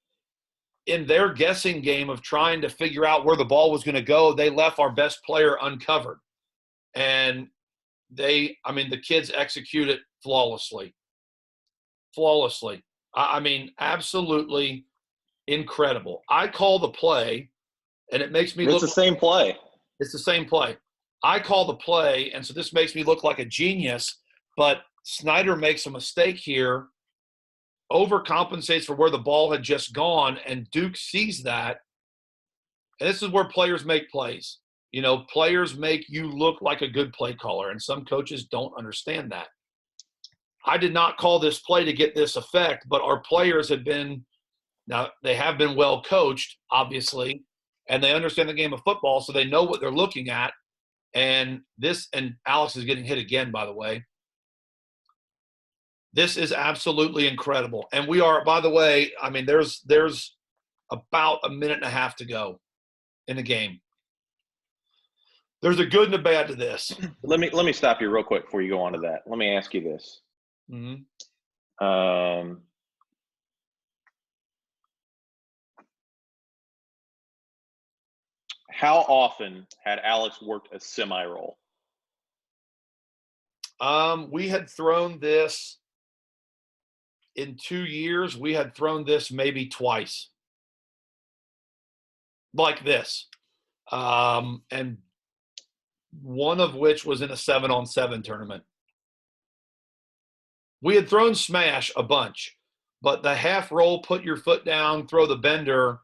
in their guessing game of trying to figure out where the ball was going to go, they left our best player uncovered. And the kids executed flawlessly. I mean, absolutely incredible. I call the play, and it makes me look – It's the same play. It's the same play. I call the play, and so this makes me look like a genius, but Snider makes a mistake here, overcompensates for where the ball had just gone, and Duke sees that. And this is where players make plays. You know, players make you look like a good play caller, and some coaches don't understand that. I did not call this play to get this effect, but our players have been – now, they have been well coached, obviously, and they understand the game of football, so they know what they're looking at. And this – and Alex is getting hit again, by the way. This is absolutely incredible. And we are, by the way, I mean, there's about a minute and a half to go in the game. There's a good and a bad to this. Let me stop you real quick before you go on to that. Let me ask you this. How often had Alex worked a semi-roll? We had thrown this in 2 years. We had thrown this maybe twice, like this, and one of which was in a 7-on-7 tournament. We had thrown smash a bunch, but the half roll, put your foot down, throw the bender,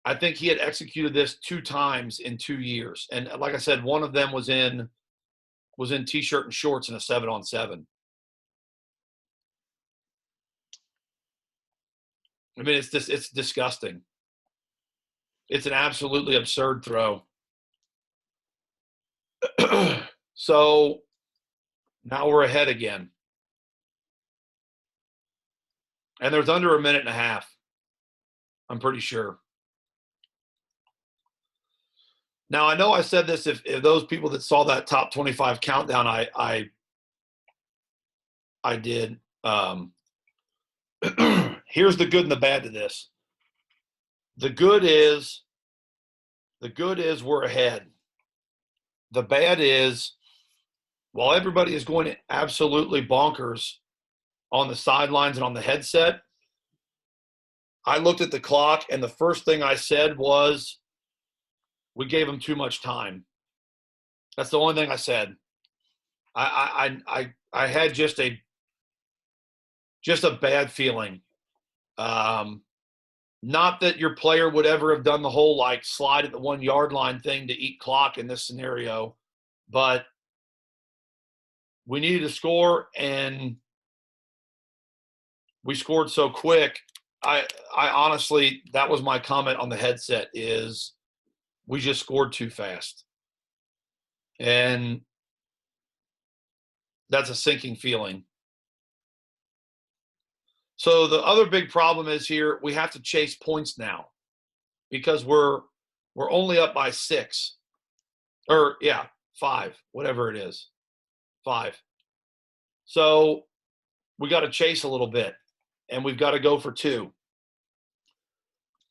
I think he had executed this 2 times in 2 years. And like I said, one of them was in T-shirt and shorts in a 7-on-7. I mean, it's disgusting. It's an absolutely absurd throw. So now we're ahead again. And there's under a minute and a half, I'm pretty sure. Now, I know I said this, if those people that saw that top 25 countdown, I did. Here's the good and the bad to this. The good is we're ahead. The bad is, while everybody is going absolutely bonkers on the sidelines and on the headset, I looked at the clock, and the first thing I said was, we gave them too much time. That's the only thing I said. I had just a bad feeling. Not that your player would ever have done the whole like slide at the 1 yard line thing to eat clock in this scenario, but we needed to score, and we scored so quick. I honestly, that was my comment on the headset, is we just scored too fast. And that's a sinking feeling. So the other big problem is here, we have to chase points now because we're only up by 6. Or, yeah, 5, whatever it is. 5. So we got to chase a little bit, and we've got to go for 2.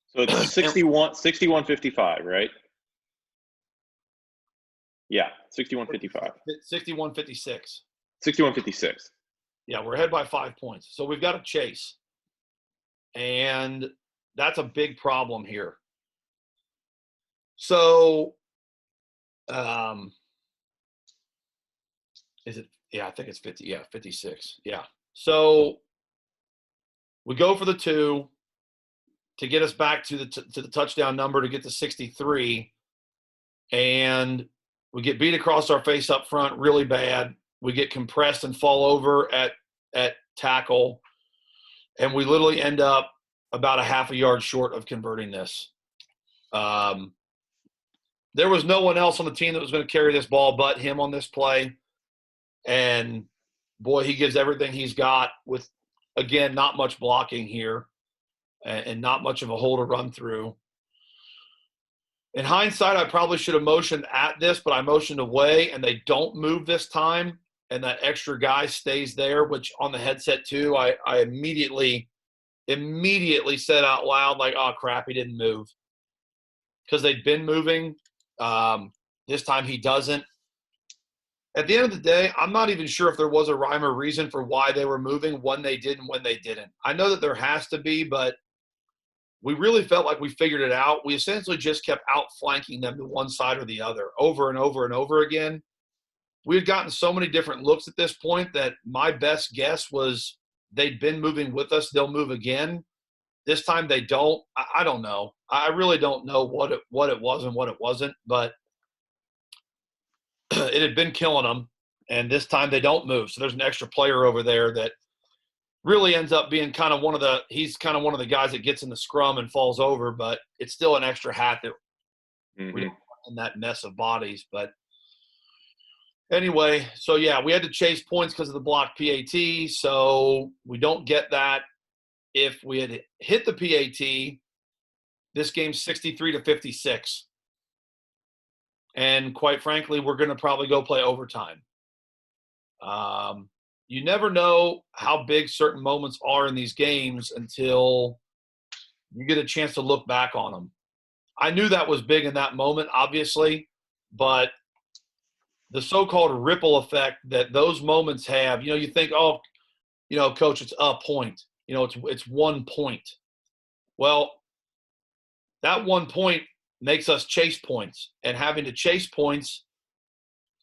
So it's 61-55, right? Yeah, 61-55. 61-56. 61-56. Yeah, we're ahead by 5 points. So we've got to chase. And that's a big problem here. So, is it? Yeah, I think it's 50. Yeah, 56. Yeah. So we go for the 2 to get us back to the touchdown number to get to 63. And we get beat across our face up front really bad. We get compressed and fall over at tackle, and we literally end up about a half a yard short of converting this. There was no one else on the team that was going to carry this ball but him on this play. And, boy, he gives everything he's got with, again, not much blocking here and not much of a hole to run through. In hindsight, I probably should have motioned at this, but I motioned away, and they don't move this time, and that extra guy stays there, which on the headset too, I immediately said out loud, like, oh, crap, he didn't move. Because they'd been moving. This time he doesn't. At the end of the day, I'm not even sure if there was a rhyme or reason for why they were moving, when they did and when they didn't. I know that there has to be, but we really felt like we figured it out. We essentially just kept outflanking them to one side or the other over and over and over again. We had gotten so many different looks at this point that my best guess was they'd been moving with us. They'll move again. This time they don't. I don't know. I really don't know what it was and what it wasn't, but it had been killing them, and this time they don't move. So there's an extra player over there that really ends up being kind of one of the guys that gets in the scrum and falls over, but it's still an extra hat that we don't want in that mess of bodies. But anyway, so yeah, we had to chase points because of the blocked PAT, so we don't get that. If we had hit the PAT, this game's 63-56. And quite frankly, we're going to probably go play overtime. You never know how big certain moments are in these games until you get a chance to look back on them. I knew that was big in that moment, obviously, but the so-called ripple effect that those moments have, you think, oh, coach, it's a point. It's 1 point. Well, that 1 point makes us chase points, and having to chase points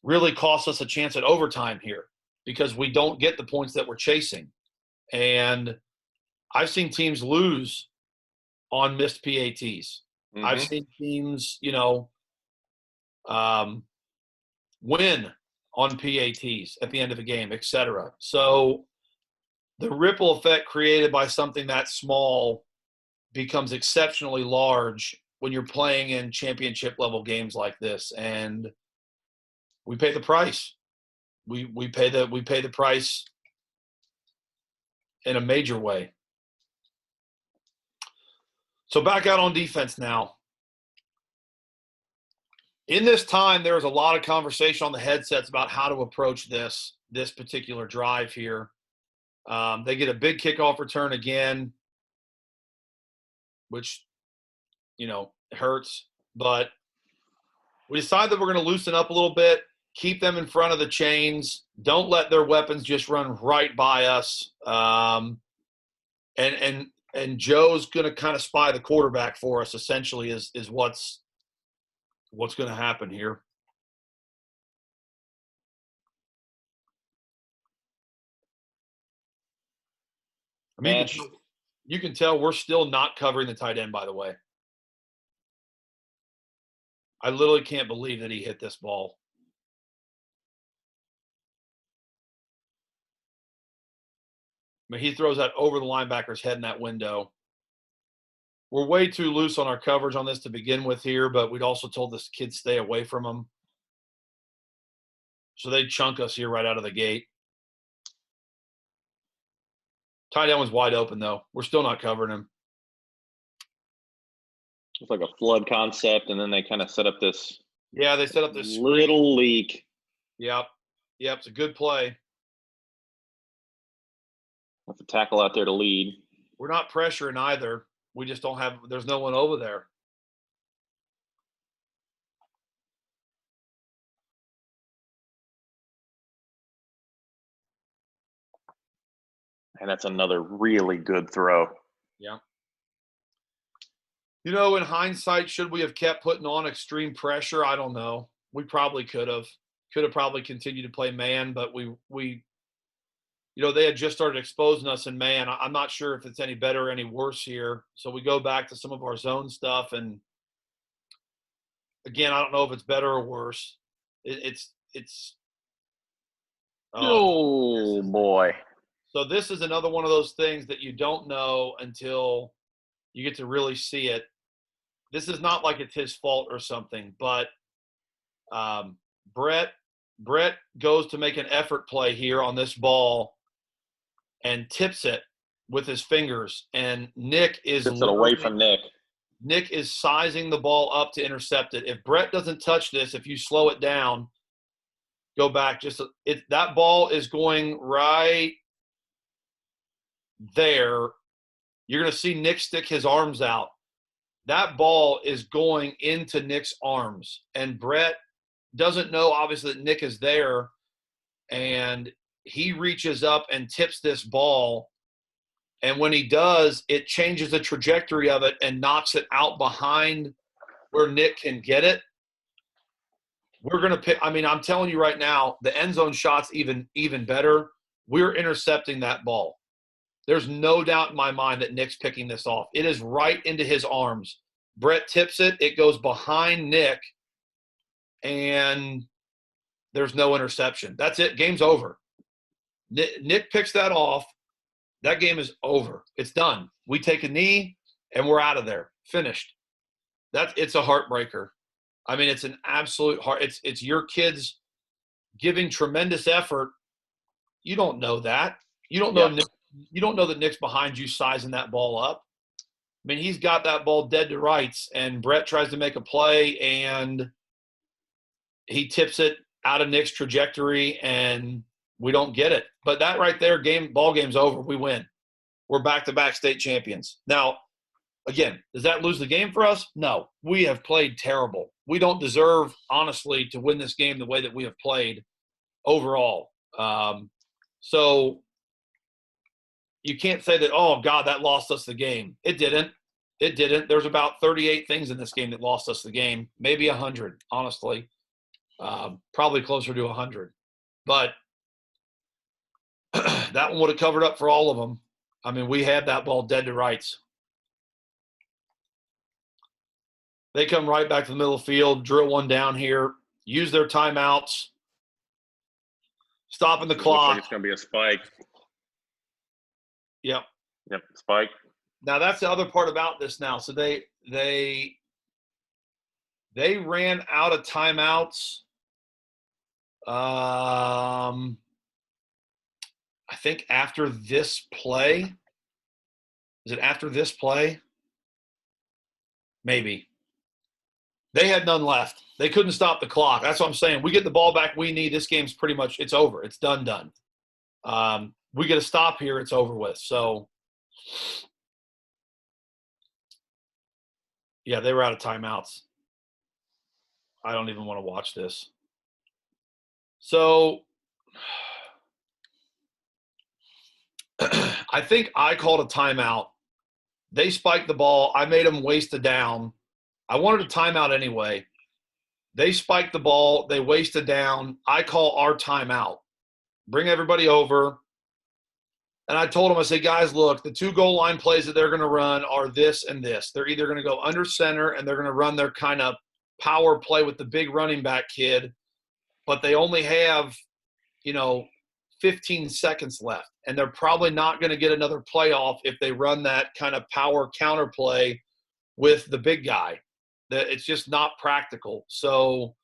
really costs us a chance at overtime here because we don't get the points that we're chasing. And I've seen teams lose on missed PATs. Mm-hmm. I've seen teams, win on PATs at the end of the game, et cetera. So the ripple effect created by something that small becomes exceptionally large when you're playing in championship level games like this, and we pay the price. We pay the price in a major way. So back out on defense now. In this time, there was a lot of conversation on the headsets about how to approach this particular drive here. They get a big kickoff return again, which hurts, but we decided that we're going to loosen up a little bit, keep them in front of the chains, don't let their weapons just run right by us. And And Joe's going to kind of spy the quarterback for us, essentially, is what's going to happen here. I mean, you can tell we're still not covering the tight end, by the way. I literally can't believe that he hit this ball. I mean, he throws that over the linebacker's head in that window. We're way too loose on our coverage on this to begin with here, but we'd also told this kid stay away from him. So they chunk us here right out of the gate. Tight end was wide open, though. We're still not covering him. It's like a flood concept, and then they kind of set up this. Yeah, they set up this little leak. Yep, it's a good play. With the tackle out there to lead. We're not pressuring either. We just don't have – there's no one over there. And that's another really good throw. Yeah. You know, in hindsight, should we have kept putting on extreme pressure? I don't know. We probably could have. Could have probably continued to play man, but we you know, they had just started exposing us in man. I'm not sure if it's any better or any worse here. So we go back to some of our zone stuff, and again, I don't know if it's better or worse. It's oh boy. So this is another one of those things that you don't know until you get to really see it. This is not like it's his fault or something, but Brett goes to make an effort play here on this ball and tips it with his fingers, and Nick is tips it away from Nick. Nick is sizing the ball up to intercept it. If Brett doesn't touch this, if you slow it down, go back. That ball is going right there. You're going to see Nick stick his arms out. That ball is going into Nick's arms, and Brett doesn't know, obviously, that Nick is there, and he reaches up and tips this ball, and when he does, it changes the trajectory of it and knocks it out behind where Nick can get it. We're going to pick – I mean, I'm telling you right now, the end zone shot's even better. We're intercepting that ball. There's no doubt in my mind that Nick's picking this off. It is right into his arms. Brett tips it. It goes behind Nick, and there's no interception. That's it. Game's over. Nick picks that off. That game is over. It's done. We take a knee, and we're out of there. Finished. It's a heartbreaker. I mean, it's an absolute heart. It's your kids giving tremendous effort. You don't know that. You don't know Nick. You don't know that Nick's behind you sizing that ball up. I mean, he's got that ball dead to rights, and Brett tries to make a play, and he tips it out of Nick's trajectory, and we don't get it. But that right there, ball game's over. We win. We're back-to-back state champions. Now, again, does that lose the game for us? No. We have played terrible. We don't deserve, honestly, to win this game the way that we have played overall. So you can't say that, oh, God, that lost us the game. It didn't. It didn't. There's about 38 things in this game that lost us the game, maybe 100, honestly. Probably closer to 100. But that one would have covered up for all of them. I mean, we had that ball dead to rights. They come right back to the middle of the field, drill one down here, use their timeouts, stopping the clock. Like it's going to be a spike. Yep, spike. Now that's the other part about this now. So they ran out of timeouts. I think after this play. Is it after this play? Maybe. They had none left. They couldn't stop the clock. That's what I'm saying. We get the ball back we need. This game's pretty much – it's over. It's done. We get a stop here, it's over with. So, yeah, they were out of timeouts. I don't even want to watch this. So, I think I called a timeout They spiked the ball. I made them waste a down. I wanted a timeout anyway. They spiked the ball. They wasted down. I call our timeout. Bring everybody over. And I told them, I said, guys, look, the 2 goal line plays that they're going to run are this and this. They're either going to go under center and they're going to run their kind of power play with the big running back kid, but they only have, 15 seconds left. And they're probably not going to get another playoff if they run that kind of power counter play with the big guy. It's just not practical. So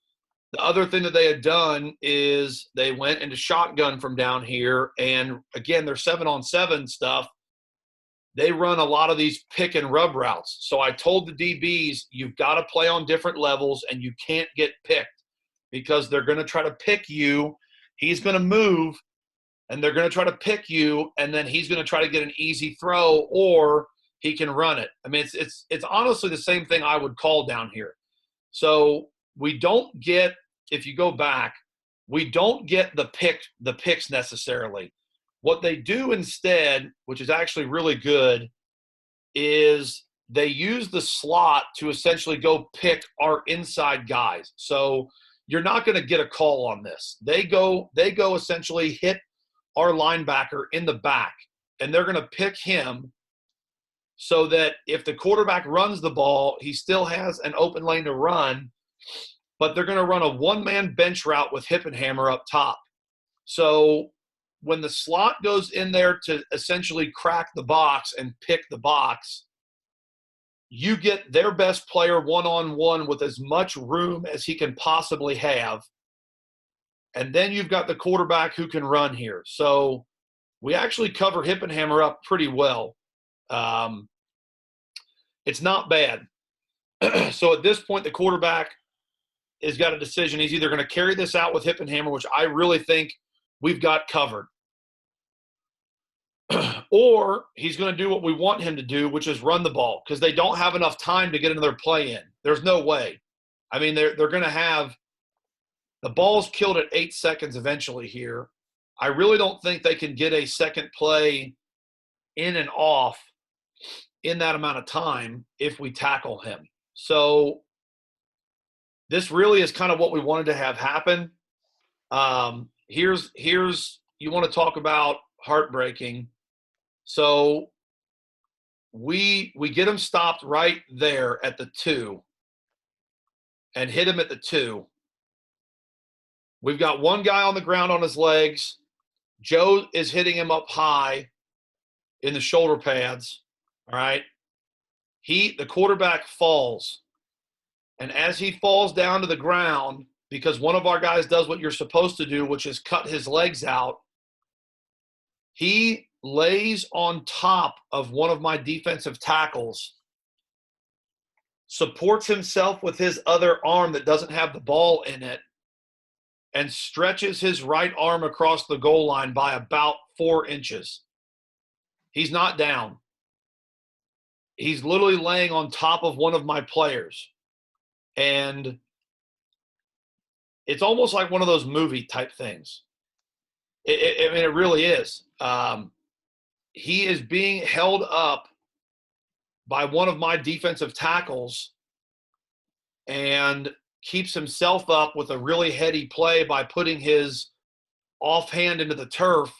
the other thing that they had done is they went into shotgun from down here. And again, their 7-on-7 stuff, they run a lot of these pick and rub routes. So I told the DBs, you've got to play on different levels and you can't get picked because they're going to try to pick you. He's going to move and they're going to try to pick you. And then he's going to try to get an easy throw or he can run it. I mean, it's honestly the same thing I would call down here. So we don't get, if you go back, we don't get the picks necessarily. What they do instead, which is actually really good, is they use the slot to essentially go pick our inside guys. So you're not going to get a call on this. They go essentially hit our linebacker in the back, and they're going to pick him so that if the quarterback runs the ball, he still has an open lane to run, but they're going to run a one-man bench route with hip and hammer up top. So when the slot goes in there to essentially crack the box and pick the box, you get their best player one-on-one with as much room as he can possibly have. And then you've got the quarterback who can run here. So we actually cover hip and hammer up pretty well. It's not bad. So at this point, the quarterback has got a decision. He's either going to carry this out with hip and hammer, which I really think we've got covered, or he's going to do what we want him to do, which is run the ball, because they don't have enough time to get another play in. There's no way. I mean, they're going to have the ball's killed at 8 seconds eventually here. I really don't think they can get a second play in and off in that amount of time if we tackle him. So this really is kind of what we wanted to have happen. Here's you want to talk about heartbreaking. So we get him stopped right there at the 2 and hit him at the 2. We've got one guy on the ground on his legs. Joe is hitting him up high in the shoulder pads. All right. The quarterback falls. And as he falls down to the ground, because one of our guys does what you're supposed to do, which is cut his legs out, he lays on top of one of my defensive tackles, supports himself with his other arm that doesn't have the ball in it, and stretches his right arm across the goal line by about 4 inches. He's not down. He's literally laying on top of one of my players. And it's almost like one of those movie type things. I mean, it really is. He is being held up by one of my defensive tackles and keeps himself up with a really heady play by putting his offhand into the turf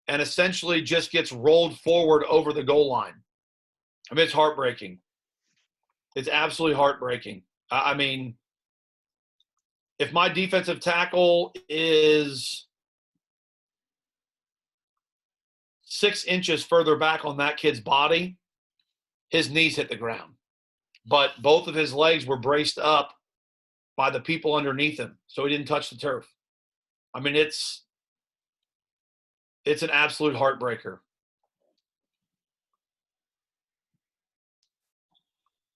and essentially just gets rolled forward over the goal line. I mean, it's heartbreaking. It's absolutely heartbreaking. I mean, if my defensive tackle is 6 inches further back on that kid's body, his knees hit the ground. But both of his legs were braced up by the people underneath him, so he didn't touch the turf. I mean, it's an absolute heartbreaker.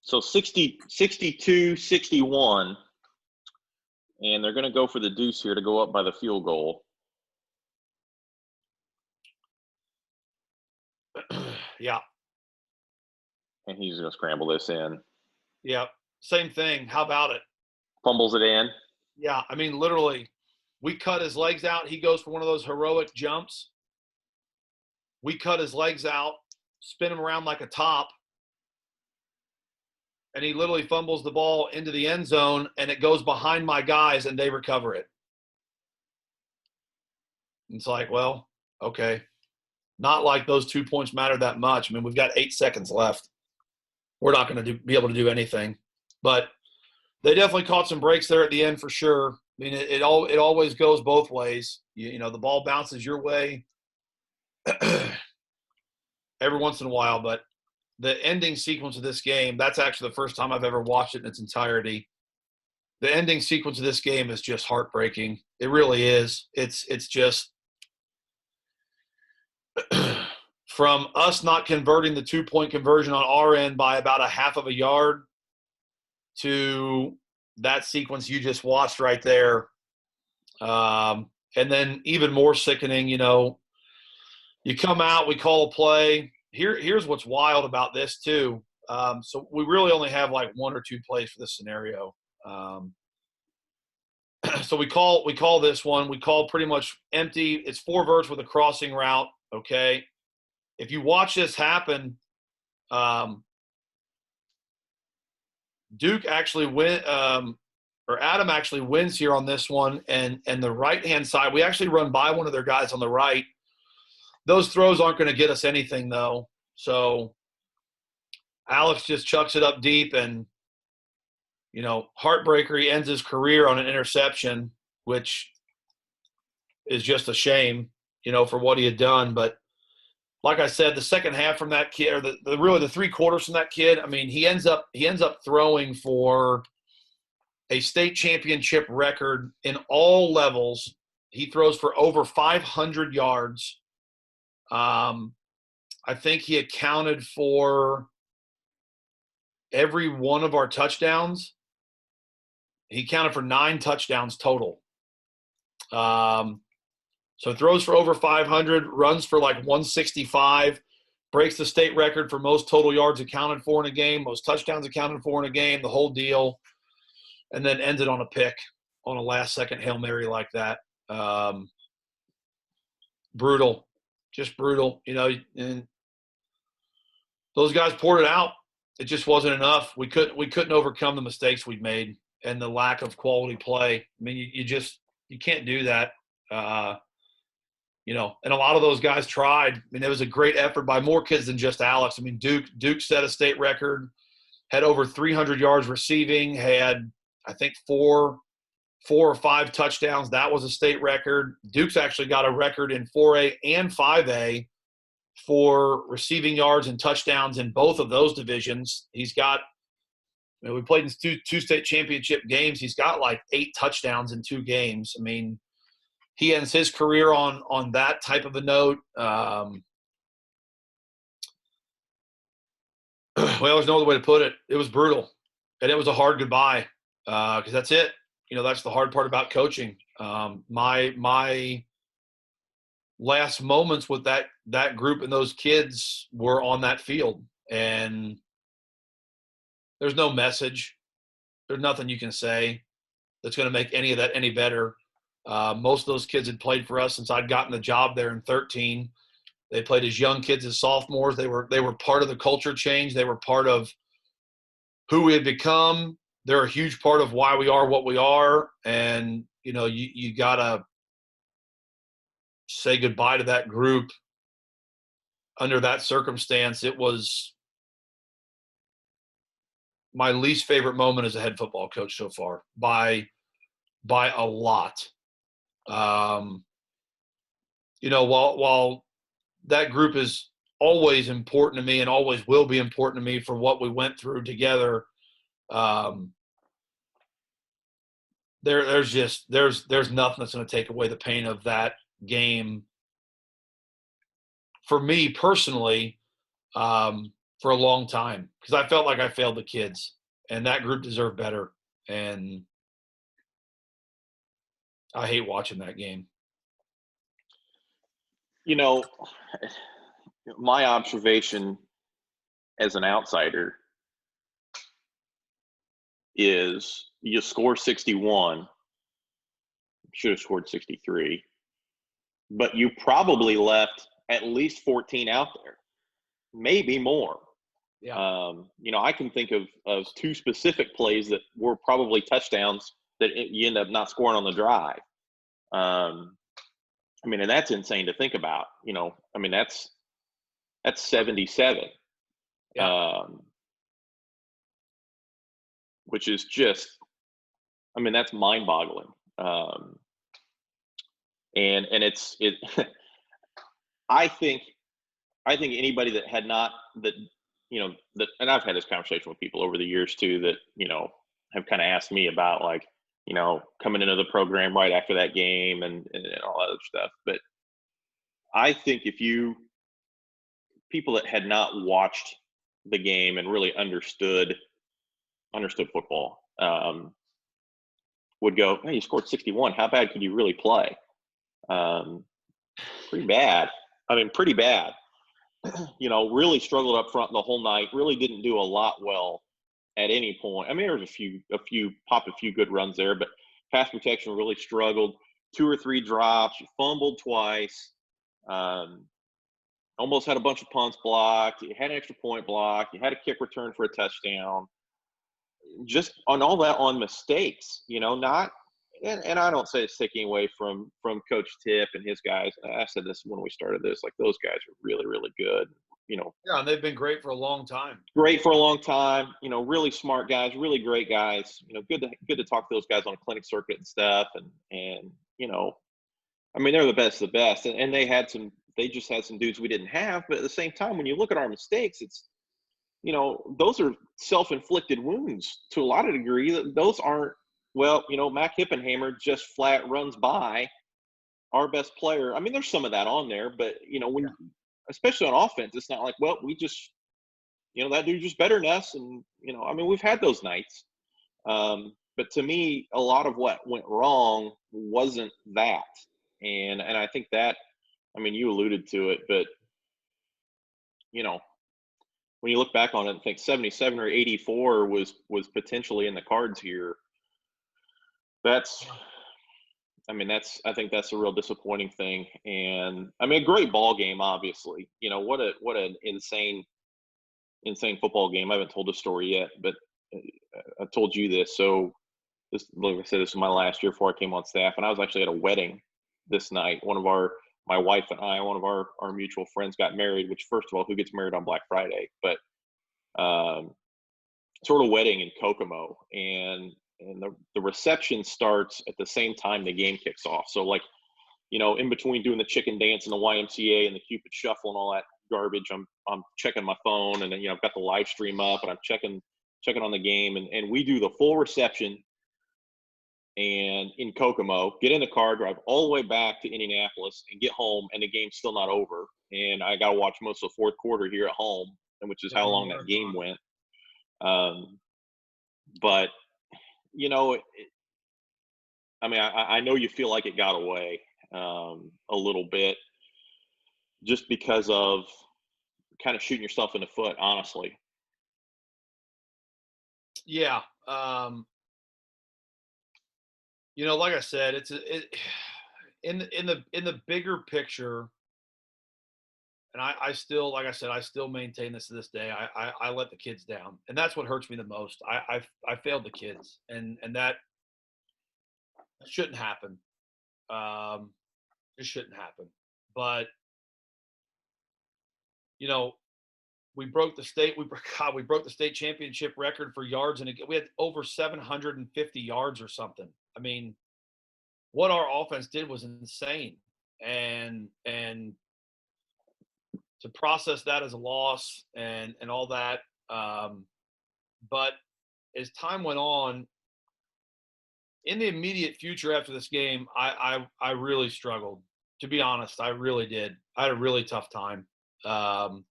So 62-61, and they're going to go for the deuce here to go up by the field goal. Yeah. And he's going to scramble this in. Yeah, same thing. How about it? Fumbles it in. Yeah, I mean, literally, we cut his legs out. He goes for one of those heroic jumps. We cut his legs out, spin him around like a top, and he literally fumbles the ball into the end zone, and it goes behind my guys, and they recover it. It's like, well, okay. Not like those 2 points matter that much. I mean, we've got 8 seconds left. We're not going to be able to do anything. But they definitely caught some breaks there at the end for sure. I mean, it always goes both ways. You know, the ball bounces your way every once in a while, but the ending sequence of this game, that's actually the first time I've ever watched it in its entirety. The ending sequence of this game is just heartbreaking. It really is. It's just from us not converting the 2-point conversion on our end by about a half of a yard to that sequence you just watched right there. And then even more sickening, you know, you come out, we call a play. Here's what's wild about this too. So we really only have like 1 or 2 plays for this scenario. So we call this one. We call pretty much empty. It's 4 verts with a crossing route. Okay. If you watch this happen, Duke actually Adam actually wins here on this one. And the right-hand side, we actually run by one of their guys on the right. Those throws aren't going to get us anything though. So Alex just chucks it up deep, and, you know, heartbreaker, he ends his career on an interception, which is just a shame, you know, for what he had done. But like I said, the second half from that kid, or really the 3 quarters from that kid, I mean, he ends up throwing for a state championship record in all levels. He throws for over 500 yards. I think he accounted for every one of our touchdowns. He counted for 9 touchdowns total. So throws for over 500, runs for like 165, breaks the state record for most total yards accounted for in a game, most touchdowns accounted for in a game, the whole deal, and then ended on a pick on a last-second Hail Mary like that. Brutal, just brutal, you know. And those guys poured it out. It just wasn't enough. We couldn't overcome the mistakes we'd made and the lack of quality play. I mean, you can't do that. You know, and a lot of those guys tried. I mean, it was a great effort by more kids than just Alex. I mean, Duke set a state record, had over 300 yards receiving, had, I think, 4 or 5 touchdowns. That was a state record. Duke's actually got a record in 4A and 5A for receiving yards and touchdowns in both of those divisions. He's got, you know, we played in two state championship games. He's got like 8 touchdowns in 2 games. I mean, he ends his career on that type of a note. Well, there's no other way to put it. It was brutal, and it was a hard goodbye, because that's it. You know, that's the hard part about coaching. My last moments with that group and those kids were on that field, and there's no message. There's nothing you can say that's going to make any of that any better. Most of those kids had played for us since I'd gotten the job there in 2013. They played as young kids as sophomores. They were part of the culture change. They were part of who we had become. They're a huge part of why we are what we are. And, you know, you got to say goodbye to that group under that circumstance. It was my least favorite moment as a head football coach so far by a lot. You know, while that group is always important to me and always will be important to me for what we went through together, there's nothing that's going to take away the pain of that game for me personally, for a long time, because I felt like I failed the kids, and that group deserved better. And I hate watching that game. You know, my observation as an outsider is you score 61, should have scored 63, but you probably left at least 14 out there, maybe more. Yeah. I can think of two specific plays that were probably touchdowns that you end up not scoring on the drive. And that's insane to think about. That's 77, Yeah. um, which is just, that's mind-boggling. And it. I think anybody that had not that that, and I've had this conversation with people over the years too that have kind of asked me about, like, coming into the program right after that game and all that other stuff. But I think if people that had not watched the game and really understood football, would go, "Hey, you scored 61. How bad could you really play?" Um, Pretty bad. Pretty bad. Really struggled up front the whole night. Really didn't do a lot well at any point. There was a few good runs there, but pass protection really struggled. 2 or 3 drops. You fumbled twice. Um, Almost had a bunch of punts blocked. You had an extra point blocked. You had a kick return for a touchdown. Just on all that on mistakes. Not. And I don't say it's taking away from Coach Tip and his guys. I said this when we started this. Like, those guys are really, really good. Yeah, and they've been great for a long time. Great for a long time. Really smart guys, really great guys. Good to talk to those guys on a clinic circuit and stuff. And they're the best of the best. And they just had some dudes we didn't have. But at the same time, when you look at our mistakes, it's those are self-inflicted wounds to a lot of degree. Those aren't, Mac Hippenhammer just flat runs by our best player. There's some of that on there, but especially on offense, it's not like, well, we just, that dude's just better than us. And, we've had those nights. But to me, a lot of what went wrong wasn't that. And I think that, you alluded to it, but, when you look back on it and think 77 or 84 was potentially in the cards here, I think that's a real disappointing thing. And a great ball game, obviously. What an insane football game. I haven't told the story yet, but I told you this. So like I said, this was my last year before I came on staff, and I was actually at a wedding this night. My wife and I, one of our mutual friends, got married. Which, first of all, who gets married on Black Friday? But sort of wedding in Kokomo, and the reception starts at the same time the game kicks off. So, like, in between doing the chicken dance and the YMCA and the Cupid shuffle and all that garbage, I'm checking my phone, and then I've got the live stream up, and I'm checking on the game, and we do the full reception. And in Kokomo, get in the car, drive all the way back to Indianapolis, and get home, and the game's still not over. And I got to watch most of the fourth quarter here at home, which is how long that game went. But I know you feel like it got away a little bit, just because of kind of shooting yourself in the foot, honestly. Yeah. Like I said, in the bigger picture, and I still, like I said, I still maintain this to this day. I let the kids down, and that's what hurts me the most. I failed the kids, and that shouldn't happen. It shouldn't happen. But we broke the state. We broke the state championship record for yards, and we had over 750 yards or something. What our offense did was insane, and to process that as a loss and all that. But as time went on, in the immediate future after this game, I really struggled. To be honest, I really did. I had a really tough time. As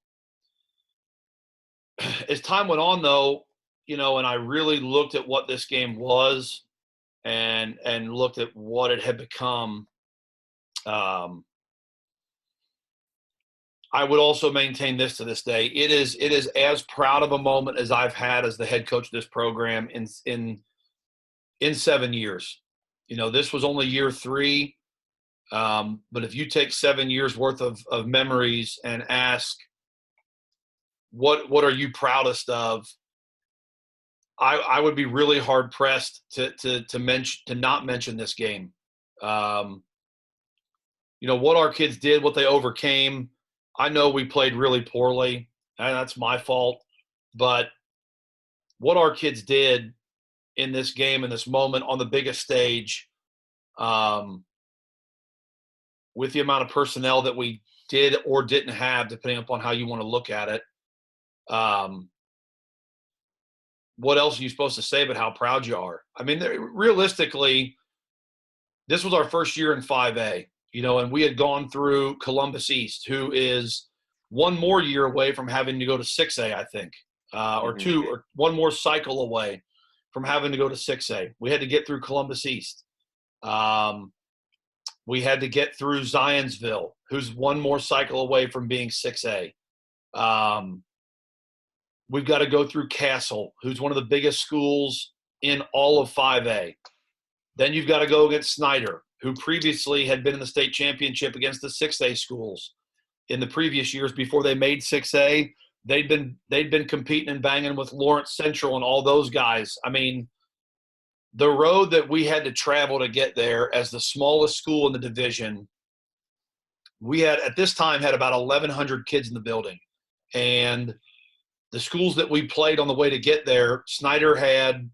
time went on, though, and I really looked at what this game was, and looked at what it had become. I would also maintain this to this day. It is as proud of a moment as I've had as the head coach of this program in 7 years. This was only year 3. But if you take 7 years worth of memories and ask what are you proudest of? I would be really hard pressed to not mention this game. What our kids did, what they overcame. I know we played really poorly, and that's my fault. But what our kids did in this game, in this moment, on the biggest stage, with the amount of personnel that we did or didn't have, depending upon how you want to look at it. What else are you supposed to say but how proud you are? I mean, realistically, this was our first year in 5A, and we had gone through Columbus East, who is one more year away from having to go to 6A, I think, or one more cycle away from having to go to 6A. We had to get through Columbus East. We had to get through Zionsville, who's one more cycle away from being 6A. We've got to go through Castle, who's one of the biggest schools in all of 5A. Then you've got to go against Snider, who previously had been in the state championship against the 6A schools in the previous years before they made 6A. They'd been competing and banging with Lawrence Central and all those guys. I mean, the road that we had to travel to get there as the smallest school in the division, we had at this time had about 1,100 kids in the building. And the schools that we played on the way to get there, Snider had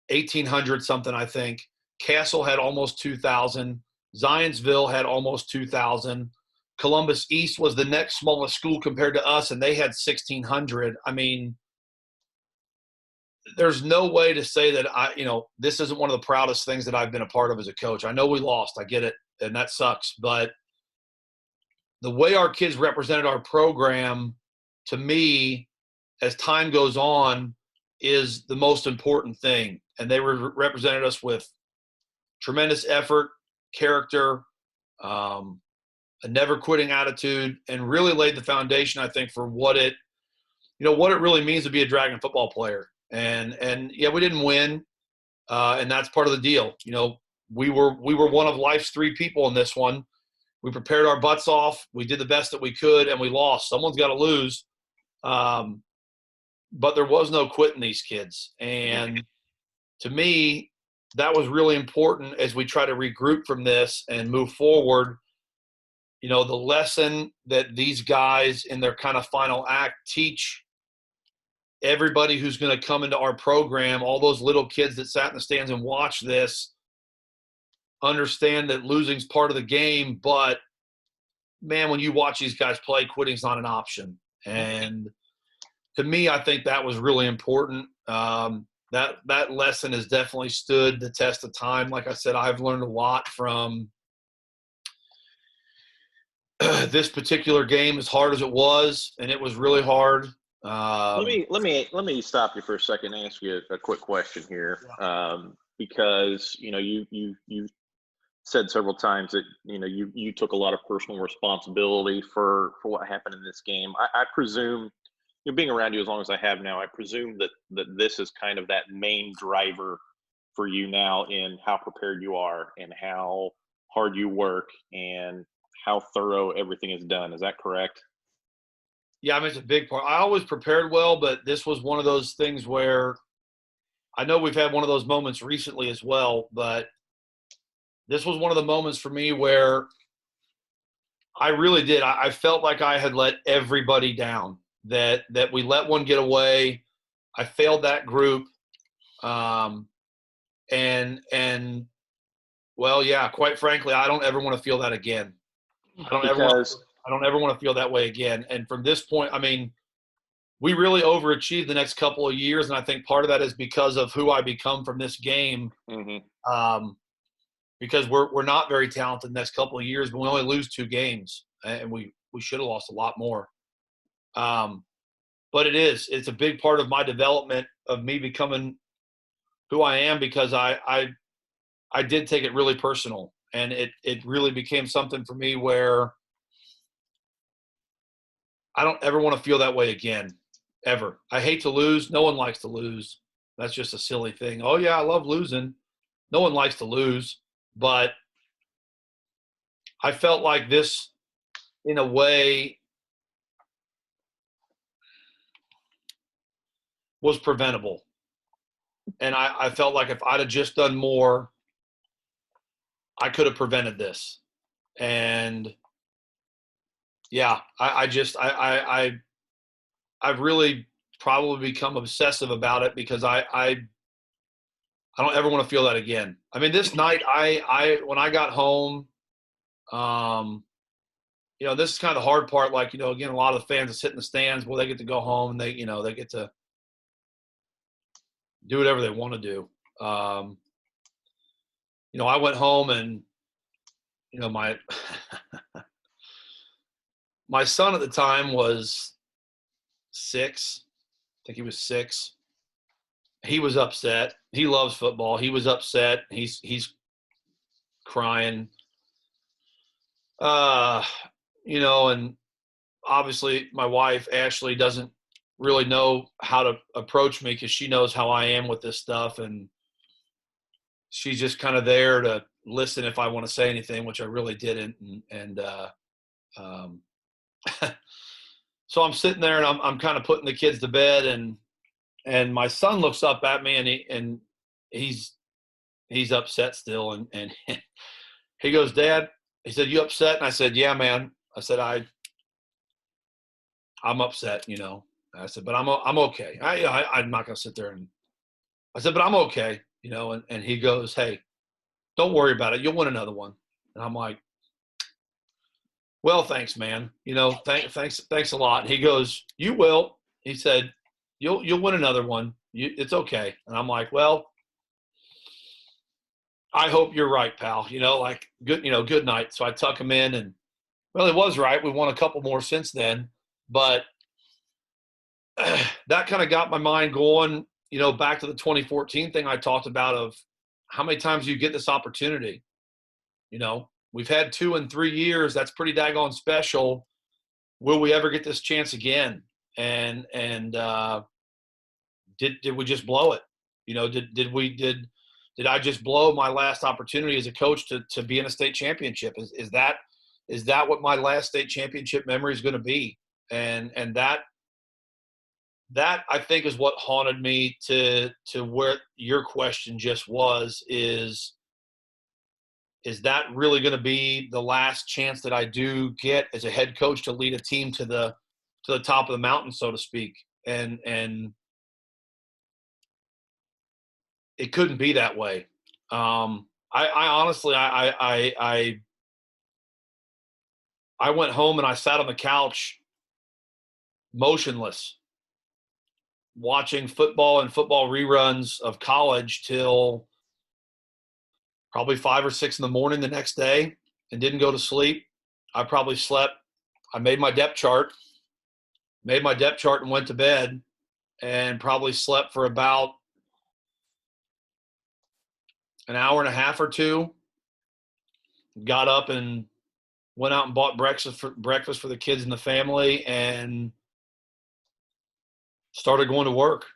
1,800 something, I think. Castle had almost 2,000. Zionsville had almost 2,000. Columbus East was the next smallest school compared to us, and they had 1,600. I mean, there's no way to say that this isn't one of the proudest things that I've been a part of as a coach. I know we lost. I get it, and that sucks. But the way our kids represented our program, to me, as time goes on, is the most important thing. And they represented us with tremendous effort, character, a never quitting attitude, and really laid the foundation, I think, for what it really means to be a Dragon football player. And yeah, we didn't win, and that's part of the deal. We were one of life's three people in this one. We prepared our butts off. We did the best that we could, and we lost. Someone's got to lose. But there was no quitting these kids. And to me, that was really important as we try to regroup from this and move forward. The lesson that these guys in their kind of final act teach everybody who's going to come into our program, all those little kids that sat in the stands and watched this, understand that losing's part of the game. But, man, when you watch these guys play, quitting's not an option. And to me, I think that was really important. That lesson has definitely stood the test of time. Like I said, I've learned a lot from this particular game, as hard as it was, and it was really hard. Let me stop you for a second and ask you a quick question here, because you said several times that you took a lot of personal responsibility for what happened in this game. I presume, being around you as long as I have now, I presume that this is kind of that main driver for you now in how prepared you are and how hard you work and how thorough everything is done. Is that correct? Yeah, I mean, it's a big part. I always prepared well, but this was one of those things where I know we've had one of those moments recently as well, but this was one of the moments for me where I really did. I felt like I had let everybody down, that we let one get away. I failed that group. And well, yeah, quite frankly, I don't ever want to feel that again. I don't ever want to feel that way again. And from this point, I mean, we really overachieved the next couple of years, and I think part of that is because of who I become from this game. Because we're not very talented the next couple of years, but we only lose 2 games, and we should have lost a lot more. But it's a big part of my development of me becoming who I am, because I did take it really personal. And it really became something for me where I don't ever want to feel that way again, ever. I hate to lose. No one likes to lose. That's just a silly thing. Oh, yeah, I love losing. No one likes to lose. But I felt like this, in a way, was preventable. And I felt like if I'd have just done more, I could have prevented this. And yeah, I've really probably become obsessive about it because I don't ever want to feel that again. I mean, this night when I got home, this is kind of the hard part. Like, again, a lot of the fans that sit in the stands, well, they get to go home and they get to do whatever they want to do. I went home and, my my son at the time was 6. I think he was 6. He was upset. He loves football. He was upset. He's crying. And obviously my wife, Ashley, doesn't really know how to approach me because she knows how I am with this stuff. And she's just kind of there to listen if I want to say anything, which I really didn't. So I'm sitting there and I'm kind of putting the kids to bed, and my son looks up at me and he's upset still. And he goes, "Dad," he said, "You upset?" And I said, "Yeah, man." I said, I'm upset, I said, "But I'm okay. I'm not going to sit there." And I said, "But I'm okay," and he goes, "Hey, don't worry about it. You'll win another one." And I'm like, "Well, thanks, man. Thanks a lot." And he goes, "You will." He said, You'll win another one. It's okay." And I'm like, "Well, I hope you're right, pal. Good night." So I tuck him in, and well, it was right. We won a couple more since then, but that kind of got my mind going, back to the 2014 thing I talked about of how many times you get this opportunity. We've had 2 in 3 years. That's pretty daggone special. Will we ever get this chance again? And did we just blow it? Did I just blow my last opportunity as a coach to be in a state championship? Is that what my last state championship memory is going to be? And that I think is what haunted me to where your question just was, is that really going to be the last chance that I do get as a head coach to lead a team to the top of the mountain, so to speak? And it couldn't be that way. I honestly, I went home and I sat on the couch motionless, watching football and football reruns of college till probably 5 or 6 in the morning the next day, and didn't go to sleep. I probably slept. I made my depth chart and went to bed, and probably slept for about an hour and a half or 2. Got up and went out and bought breakfast for the kids and the family, and started going to work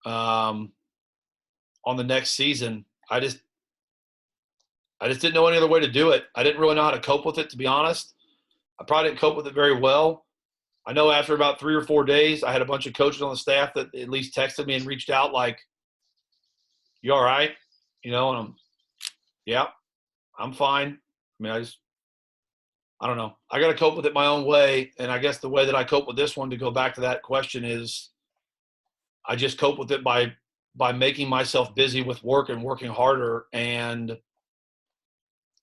on the next season. I just didn't know any other way to do it. I didn't really know how to cope with it, to be honest. I probably didn't cope with it very well. I know after about 3 or 4 days, I had a bunch of coaches on the staff that at least texted me and reached out like, "You all right?" And yeah, I'm fine. I mean, I don't know. I got to cope with it my own way. And I guess the way that I cope with this one, to go back to that question, is I just cope with it by making myself busy with work and working harder and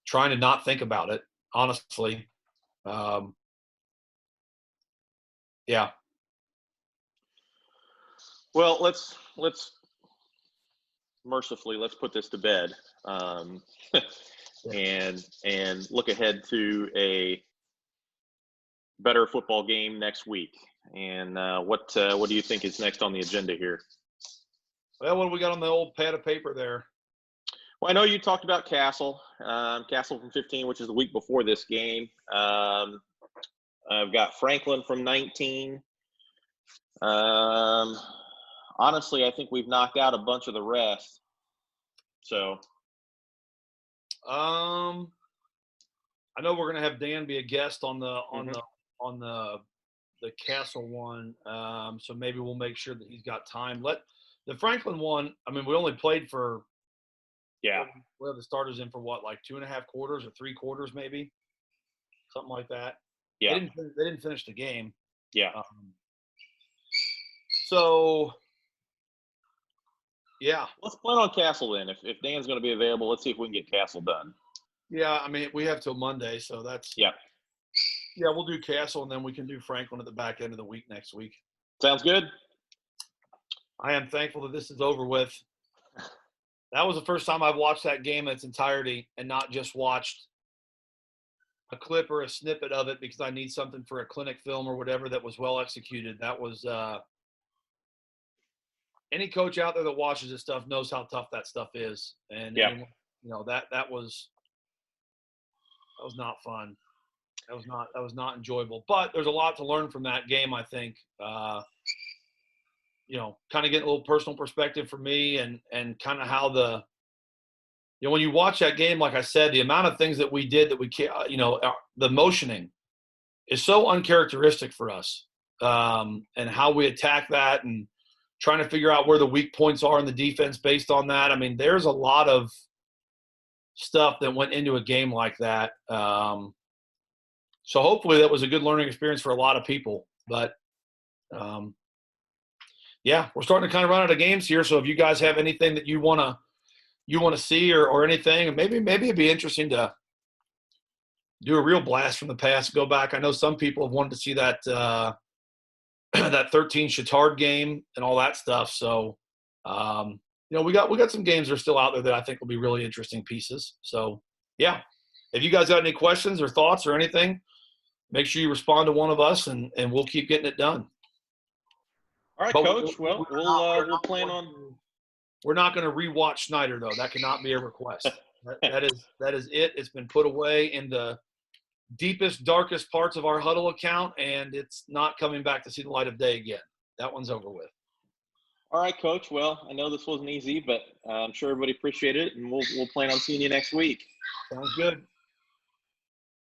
trying to not think about it, honestly. Yeah. Well, let's mercifully, let's put this to bed, and look ahead to a better football game next week. And what do you think is next on the agenda here? Well, what do we got on the old pad of paper there? Well, I know you talked about Castle from 15, which is the week before this game. I've got Franklin from 19. Honestly, I think we've knocked out a bunch of the rest. So, I know we're gonna have Dan be a guest on the the Castle one. So maybe we'll make sure that he's got time. Let the Franklin one. I mean, we only played for. Yeah. We have the starters in for what, like 2.5 quarters or 3 quarters, maybe, something like that. Yeah. They didn't finish the game. Yeah. So, yeah. Let's plan on Castle then. If Dan's going to be available, let's see if we can get Castle done. Yeah, I mean, we have till Monday, so that's. Yeah. Yeah, we'll do Castle, and then we can do Franklin at the back end of the week next week. Sounds good. I am thankful that this is over with. That was the first time I've watched that game in its entirety and not just watched a clip or a snippet of it because I need something for a clinic film or whatever that was well executed. That was any coach out there that watches this stuff knows how tough that stuff is. And yeah. anyone, that was not fun. That was not enjoyable. But there's a lot to learn from that game, I think. Kind of getting a little personal perspective for me and kind of how when you watch that game, like I said, the amount of things that we did that we can't, the motioning is so uncharacteristic for us, and how we attack that and trying to figure out where the weak points are in the defense based on that. I mean, there's a lot of stuff that went into a game like that. So hopefully that was a good learning experience for a lot of people. But, yeah, we're starting to kind of run out of games here. So if you guys have anything that you want to see or anything, and maybe it'd be interesting to do a real blast from the past, go back. I know some people have wanted to see that that 13 Chittard game and all that stuff. So, we got some games that are still out there that I think will be really interesting pieces. So, yeah, if you guys got any questions or thoughts or anything, make sure you respond to one of us, and we'll keep getting it done. All right, Coach. Well, we'll plan on. We're not going to rewatch Snider, though. That cannot be a request. that is it. It's been put away in the deepest, darkest parts of our huddle account, and it's not coming back to see the light of day again. That one's over with. All right, Coach. Well, I know this wasn't easy, but I'm sure everybody appreciated it, and we'll plan on seeing you next week. Sounds good.